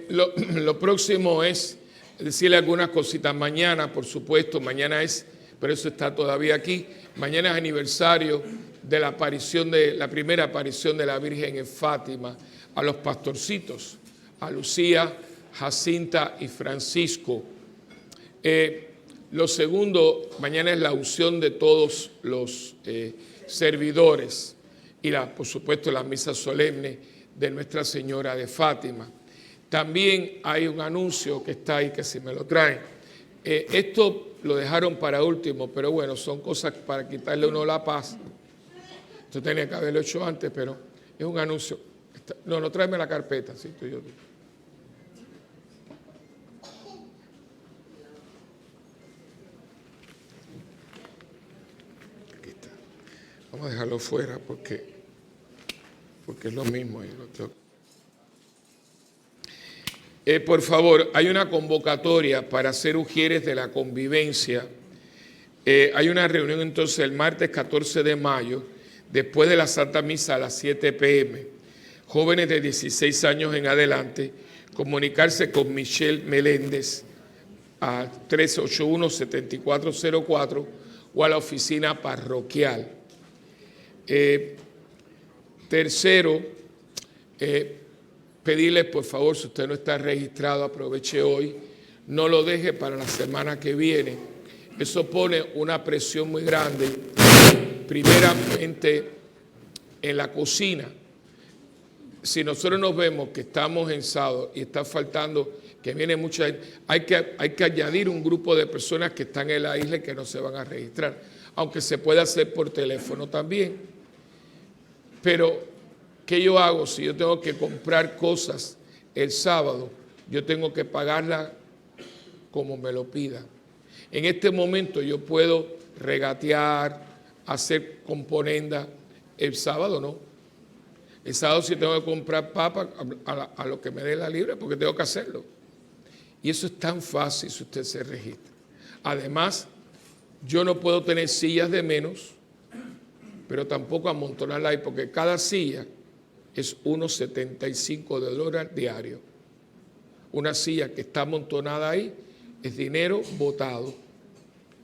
Lo próximo es decirle algunas cositas. Mañana, por supuesto, pero eso está todavía aquí. Mañana es aniversario de la primera aparición de la Virgen en Fátima a los pastorcitos, a Lucía, Jacinta y Francisco. Lo segundo, mañana es la unción de todos los servidores y, por supuesto, la misa solemne de Nuestra Señora de Fátima. También hay un anuncio que está ahí, que si me lo traen. Esto lo dejaron para último, pero bueno, son cosas para quitarle a uno la paz. Esto tenía que haberlo hecho antes, pero es un anuncio. No, tráeme la carpeta, sí, estoy yo. Aquí está. Vamos a dejarlo fuera porque es lo mismo ahí. Por favor, hay una convocatoria para ser ujieres de la convivencia. Hay una reunión entonces el martes 14 de mayo, después de la Santa Misa a las 7 p.m. Jóvenes de 16 años en adelante, comunicarse con Michelle Meléndez a 381-7404 o a la oficina parroquial. Tercero, pedirles por favor, si usted no está registrado, aproveche hoy, no lo deje para la semana que viene. Eso pone una presión muy grande, primeramente en la cocina. Si nosotros nos vemos que estamos en sábado y está faltando, que viene mucha gente, hay que añadir un grupo de personas que están en la isla y que no se van a registrar, aunque se puede hacer por teléfono también. Pero, ¿qué yo hago? Si yo tengo que comprar cosas el sábado, yo tengo que pagarlas como me lo pida. En este momento yo puedo regatear, hacer componenda. El sábado no. El sábado sí tengo que comprar papas a lo que me dé la libre, porque tengo que hacerlo. Y eso es tan fácil si usted se registra. Además, yo no puedo tener sillas de menos, pero tampoco amontonarlas ahí, porque cada silla es unos $75 diario. Una silla que está amontonada ahí es dinero botado.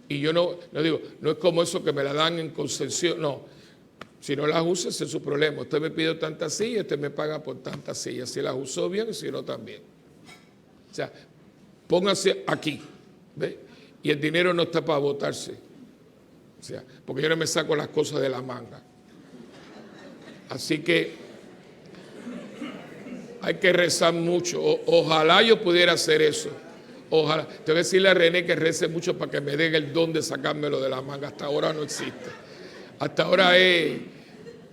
Y yo no digo, no es como eso que me la dan en concesión, no. Si no las usa, ese es su problema. Usted me pide tantas sillas, usted me paga por tantas sillas. Si las usó bien, si no también. O sea, póngase aquí, ¿ve? Y el dinero no está para botarse. O sea, porque yo no me saco las cosas de la manga. Así que hay que rezar mucho. Ojalá yo pudiera hacer eso. Ojalá. Tengo que decirle a René que rece mucho para que me den el don de sacármelo de la manga. Hasta ahora no existe. Hasta ahora es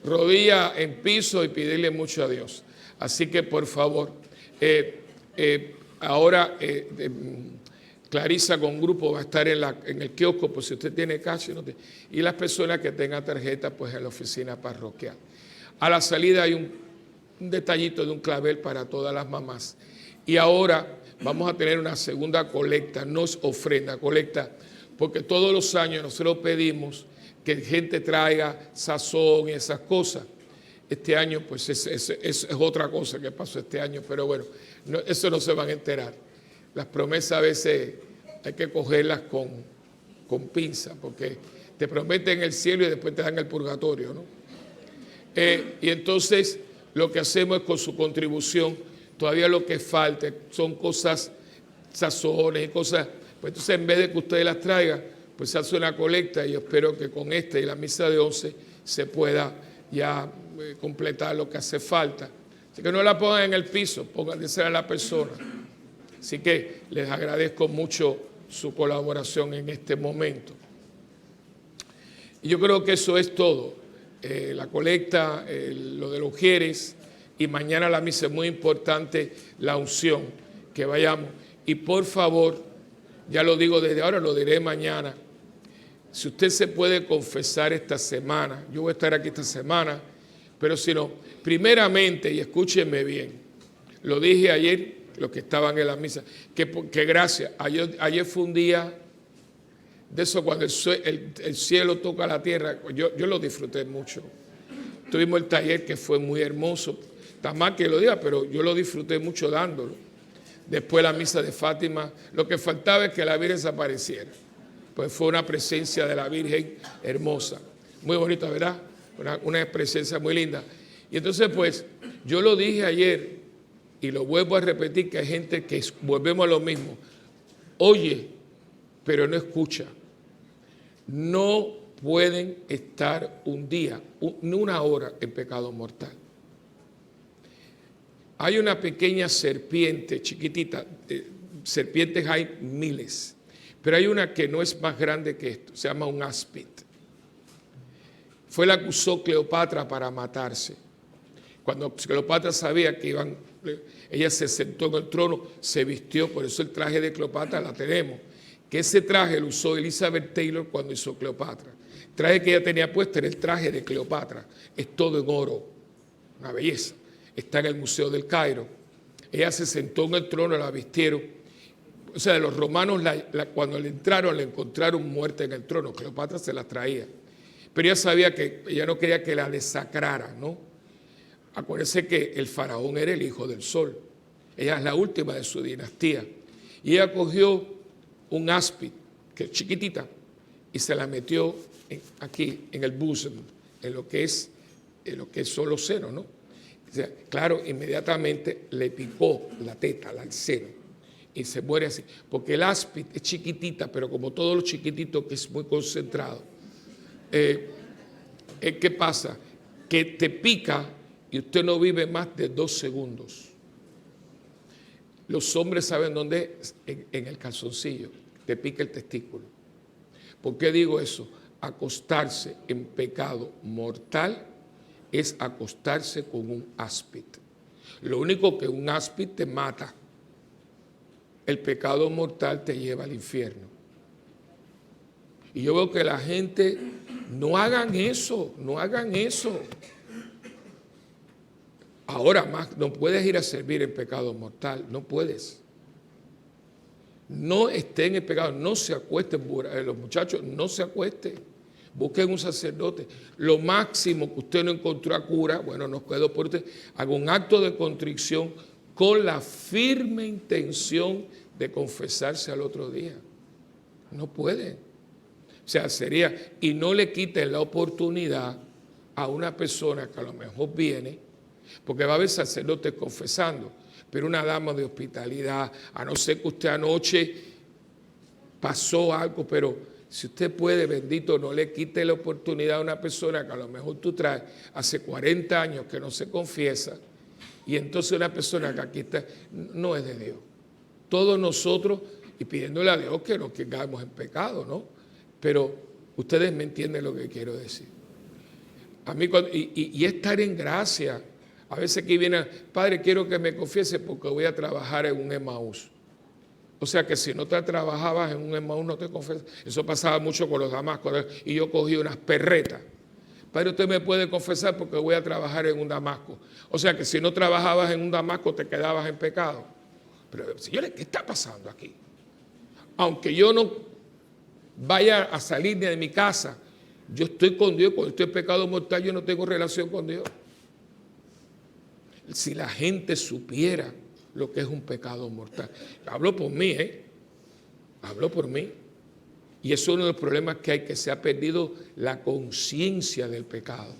rodilla en piso y pedirle mucho a Dios. Así que por favor, ahora Clarisa con grupo va a estar en el kiosco, pues si usted tiene cash y las personas que tengan tarjeta, pues en la oficina parroquial. A la salida hay un detallito de un clavel para todas las mamás. Y ahora vamos a tener una segunda colecta, no es ofrenda, colecta, porque todos los años nosotros pedimos que gente traiga sazón y esas cosas. Este año, pues es otra cosa que pasó este año, pero bueno, eso no se van a enterar. Las promesas a veces hay que cogerlas con pinza, porque te prometen el cielo y después te dan el purgatorio, ¿no? Y entonces lo que hacemos es con su contribución, todavía lo que falta son cosas, sazones y cosas, pues entonces en vez de que ustedes las traigan, pues se hace una colecta y yo espero que con esta y la misa de 11 se pueda ya completar lo que hace falta. Así que no la pongan en el piso, pónganse a la persona. Así que les agradezco mucho su colaboración en este momento. Y yo creo que eso es todo. La colecta, lo de los ujieres y mañana la misa es muy importante, la unción, que vayamos. Y por favor, ya lo digo desde ahora, lo diré mañana, si usted se puede confesar esta semana, yo voy a estar aquí esta semana, pero si no, primeramente, y escúchenme bien, lo dije ayer, los que estaban en la misa, que gracias, ayer fue un día de eso cuando el cielo toca la tierra, yo lo disfruté mucho. Tuvimos el taller que fue muy hermoso, está mal que lo diga, pero yo lo disfruté mucho dándolo. Después la misa de Fátima, lo que faltaba es que la Virgen desapareciera. Pues fue una presencia de la Virgen hermosa, muy bonita, ¿verdad? Una presencia muy linda. Y entonces, pues, yo lo dije ayer y lo vuelvo a repetir, que hay gente que volvemos a lo mismo. Oye, pero no escucha. No pueden estar un día, ni una hora en pecado mortal. Hay una pequeña serpiente, chiquitita, serpientes hay miles. Pero hay una que no es más grande que esto, se llama un áspid. Fue la que usó Cleopatra para matarse. Cuando Cleopatra sabía que ella se sentó en el trono, se vistió, por eso el traje de Cleopatra la tenemos. Que ese traje lo usó Elizabeth Taylor cuando hizo Cleopatra. El traje que ella tenía puesto era el traje de Cleopatra. Es todo en oro, una belleza. Está en el Museo del Cairo. Ella se sentó en el trono, la vistieron. O sea, los romanos cuando le entraron, le encontraron muerta en el trono. Cleopatra se la traía. Pero ella sabía que ella no quería que la desacraran, ¿no? Acuérdense que el faraón era el hijo del sol. Ella es la última de su dinastía. Y ella cogió un áspid, que es chiquitita, y se la metió aquí, en el bosom, en lo que es lo que son los senos, ¿no? O sea, claro, inmediatamente le picó la teta al seno y se muere así. Porque el áspid es chiquitita, pero como todos los chiquititos, que es muy concentrado. ¿Qué pasa? Que te pica y usted no vive más de 2 segundos. Los hombres saben dónde es, en el calzoncillo, te pica el testículo. ¿Por qué digo eso? Acostarse en pecado mortal es acostarse con un áspid. Lo único que un áspid te mata. El pecado mortal te lleva al infierno. Y yo veo que la gente, no hagan eso, no hagan eso. Ahora más, no puedes ir a servir en pecado mortal, no puedes. No estén en pecado, no se acuesten, los muchachos, no se acuesten. Busquen un sacerdote. Lo máximo que usted no encontró a cura, bueno, nos quedó por usted. Haga un acto de contrición con la firme intención de confesarse al otro día. No puede. O sea, sería, y no le quiten la oportunidad a una persona que a lo mejor viene, porque va a haber sacerdotes confesando, pero una dama de hospitalidad, a no ser que usted anoche pasó algo, pero si usted puede, bendito, no le quite la oportunidad a una persona que a lo mejor tú traes hace 40 años que no se confiesa, y entonces una persona que aquí está, no es de Dios. Todos nosotros, y pidiéndole a Dios que no caigamos en pecado, ¿no? Pero ustedes me entienden lo que quiero decir. A mí, y estar en gracia. A veces que viene, Padre, quiero que me confiese porque voy a trabajar en un Emaús. O sea que si no te trabajabas en un Emaús, no te confesas. Eso pasaba mucho con los damascos. Y yo cogí unas perretas. Padre, usted me puede confesar porque voy a trabajar en un damasco. O sea que si no trabajabas en un damasco, te quedabas en pecado. Pero, señores, ¿qué está pasando aquí? Aunque yo no vaya a salir de mi casa, yo estoy con Dios. Cuando estoy en pecado mortal, yo no tengo relación con Dios. Si la gente supiera lo que es un pecado mortal. Hablo por mí, Hablo por mí. Y eso es uno de los problemas que hay, que se ha perdido la conciencia del pecado.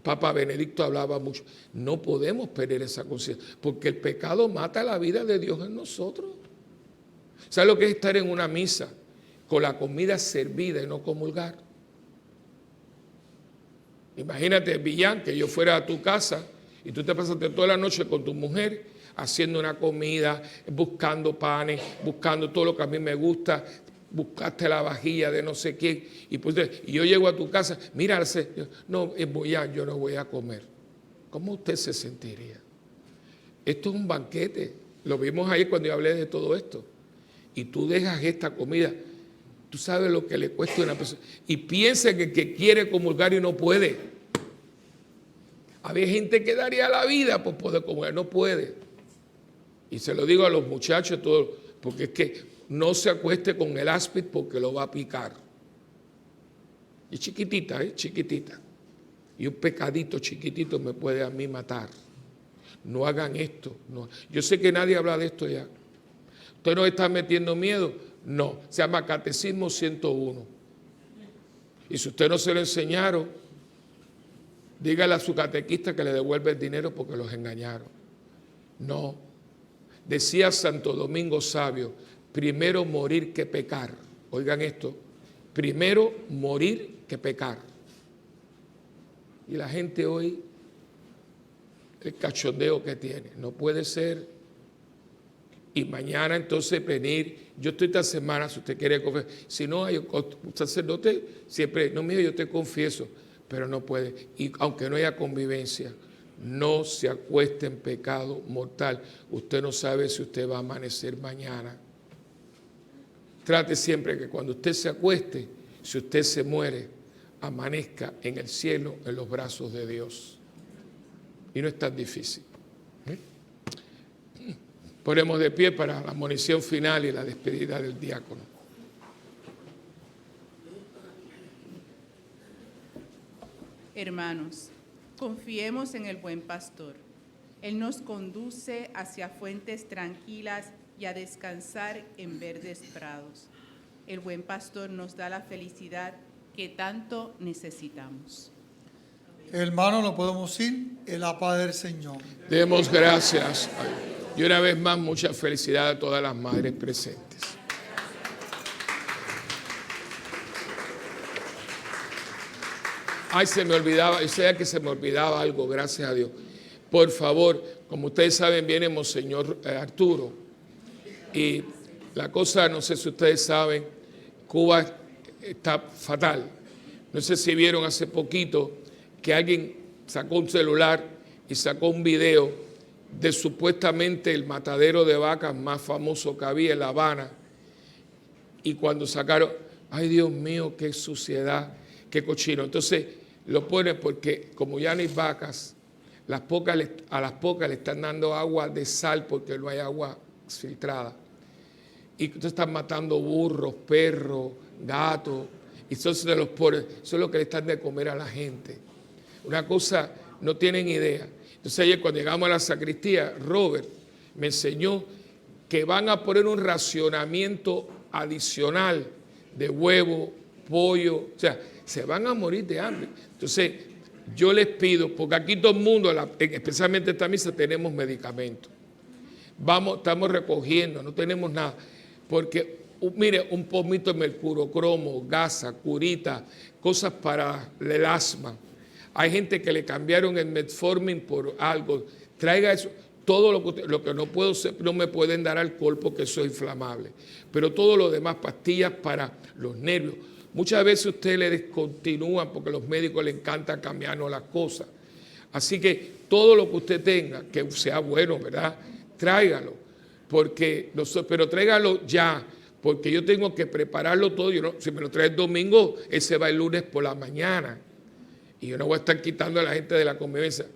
Papa Benedicto hablaba mucho. No podemos perder esa conciencia, porque el pecado mata la vida de Dios en nosotros. ¿Sabes lo que es estar en una misa con la comida servida y no comulgar? Imagínate, Villán, que yo fuera a tu casa y tú te pasaste toda la noche con tu mujer haciendo una comida, buscando panes, buscando todo lo que a mí me gusta, buscaste la vajilla de no sé quién, y yo llego a tu casa, mira, no, yo no voy a comer. ¿Cómo usted se sentiría? Esto es un banquete, lo vimos ahí cuando yo hablé de todo esto, y tú dejas esta comida, tú sabes lo que le cuesta a una persona, y piensa que quiere comulgar y no puede. Había gente que daría la vida por poder comulgar, no puede. Y se lo digo a los muchachos, todo, porque es que no se acueste con el áspid porque lo va a picar. Y chiquitita, chiquitita. Y un pecadito chiquitito me puede a mí matar. No hagan esto. No. Yo sé que nadie habla de esto ya. ¿Usted no está metiendo miedo? No. Se llama Catecismo 101. Y si usted no se lo enseñaron, dígale a su catequista que le devuelve el dinero porque los engañaron. No. Decía Santo Domingo Sabio, primero morir que pecar. Oigan esto, primero morir que pecar. Y la gente hoy, el cachondeo que tiene, no puede ser. Y mañana entonces venir, yo estoy esta semana, si usted quiere confesar, si no hay un sacerdote, siempre, no mío, yo te confieso, pero no puede. Y aunque no haya convivencia, no se acueste en pecado mortal. Usted no sabe si usted va a amanecer mañana. Trate siempre que cuando usted se acueste, si usted se muere, amanezca en el cielo, en los brazos de Dios. Y no es tan difícil. Ponemos de pie para la admonición final y la despedida del diácono. Hermanos, confiemos en el buen pastor. Él nos conduce hacia fuentes tranquilas y a descansar en verdes prados. El buen pastor nos da la felicidad que tanto necesitamos. Hermanos, no podemos ir en la paz del Señor. Demos gracias a Dios. Y una vez más, mucha felicidad a todas las madres presentes. Ay, se me olvidaba, yo sabía que se me olvidaba algo, gracias a Dios. Por favor, como ustedes saben, viene Monseñor Arturo. Y la cosa, no sé si ustedes saben, Cuba está fatal. No sé si vieron hace poquito que alguien sacó un celular y sacó un video de supuestamente el matadero de vacas más famoso que había en La Habana. Y cuando sacaron, ay Dios mío, qué suciedad, qué cochino. Entonces lo ponen porque como ya no hay vacas, a las pocas le están dando agua de sal porque no hay agua filtrada. Y entonces están matando burros, perros, gatos, y entonces de los pobres, eso es lo que le están de comer a la gente. Una cosa, no tienen idea. Entonces ayer cuando llegamos a la sacristía, Robert me enseñó que van a poner un racionamiento adicional de huevo, pollo, o sea, se van a morir de hambre. Entonces yo les pido, porque aquí todo el mundo, especialmente esta misa, tenemos medicamentos. Estamos recogiendo, no tenemos nada. Porque, mire, un pomito de mercurocromo, gasa, curita, cosas para el asma. Hay gente que le cambiaron el metformin por algo. Traiga eso. Todo lo que no me pueden dar alcohol porque eso es inflamable. Pero todo lo demás, pastillas para los nervios. Muchas veces ustedes le descontinúan porque a los médicos les encanta cambiarnos las cosas. Así que todo lo que usted tenga, que sea bueno, ¿verdad? Tráigalo. Pero tráigalo ya, porque yo tengo que prepararlo todo. Si me lo trae el domingo, ese va el lunes por la mañana. Y yo no voy a estar quitando a la gente de la convivencia.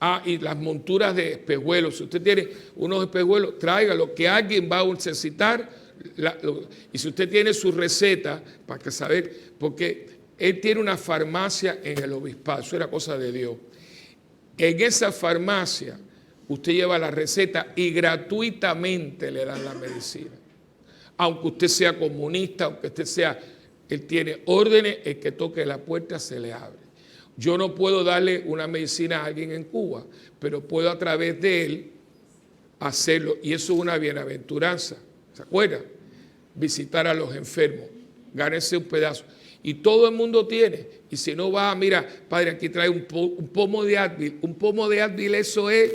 Ah, y las monturas de espejuelos. Si usted tiene unos espejuelos, tráigalo, que alguien va a necesitar. Y si usted tiene su receta, para que saber, porque él tiene una farmacia en el obispado, eso era cosa de Dios. En esa farmacia, usted lleva la receta y gratuitamente le dan la medicina. Aunque usted sea comunista, aunque usted sea, él tiene órdenes, el que toque la puerta se le abre. Yo no puedo darle una medicina a alguien en Cuba, pero puedo a través de él hacerlo. Y eso es una bienaventuranza. ¿Se acuerdan? Visitar a los enfermos. Gánese un pedazo. Y todo el mundo tiene. Y si no va, mira, padre, aquí trae un pomo de Advil. Un pomo de Advil, eso es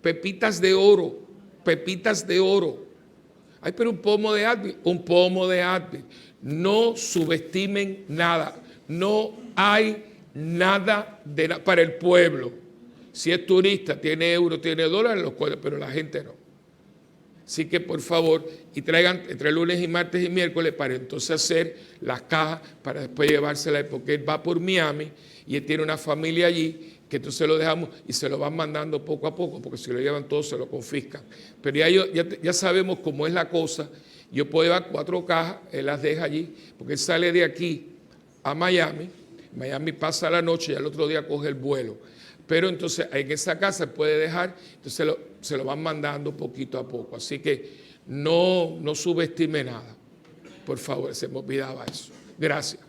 pepitas de oro. Pepitas de oro. Ay, pero un pomo de Advil. Un pomo de Advil. No subestimen nada. No hay nada para el pueblo. Si es turista, tiene euros, tiene dólares, los cuales, pero la gente no. Así que por favor, y traigan entre lunes y martes y miércoles para entonces hacer las cajas para después llevárselas, porque él va por Miami y él tiene una familia allí, que entonces lo dejamos y se lo van mandando poco a poco, porque si lo llevan todo se lo confiscan. Pero ya sabemos cómo es la cosa. Yo puedo llevar 4 cajas, él las deja allí, porque él sale de aquí a Miami. Miami pasa la noche y al otro día coge el vuelo. Pero entonces en esa casa puede dejar, entonces se lo van mandando poquito a poco. Así que no subestime nada. Por favor, se me olvidaba eso. Gracias.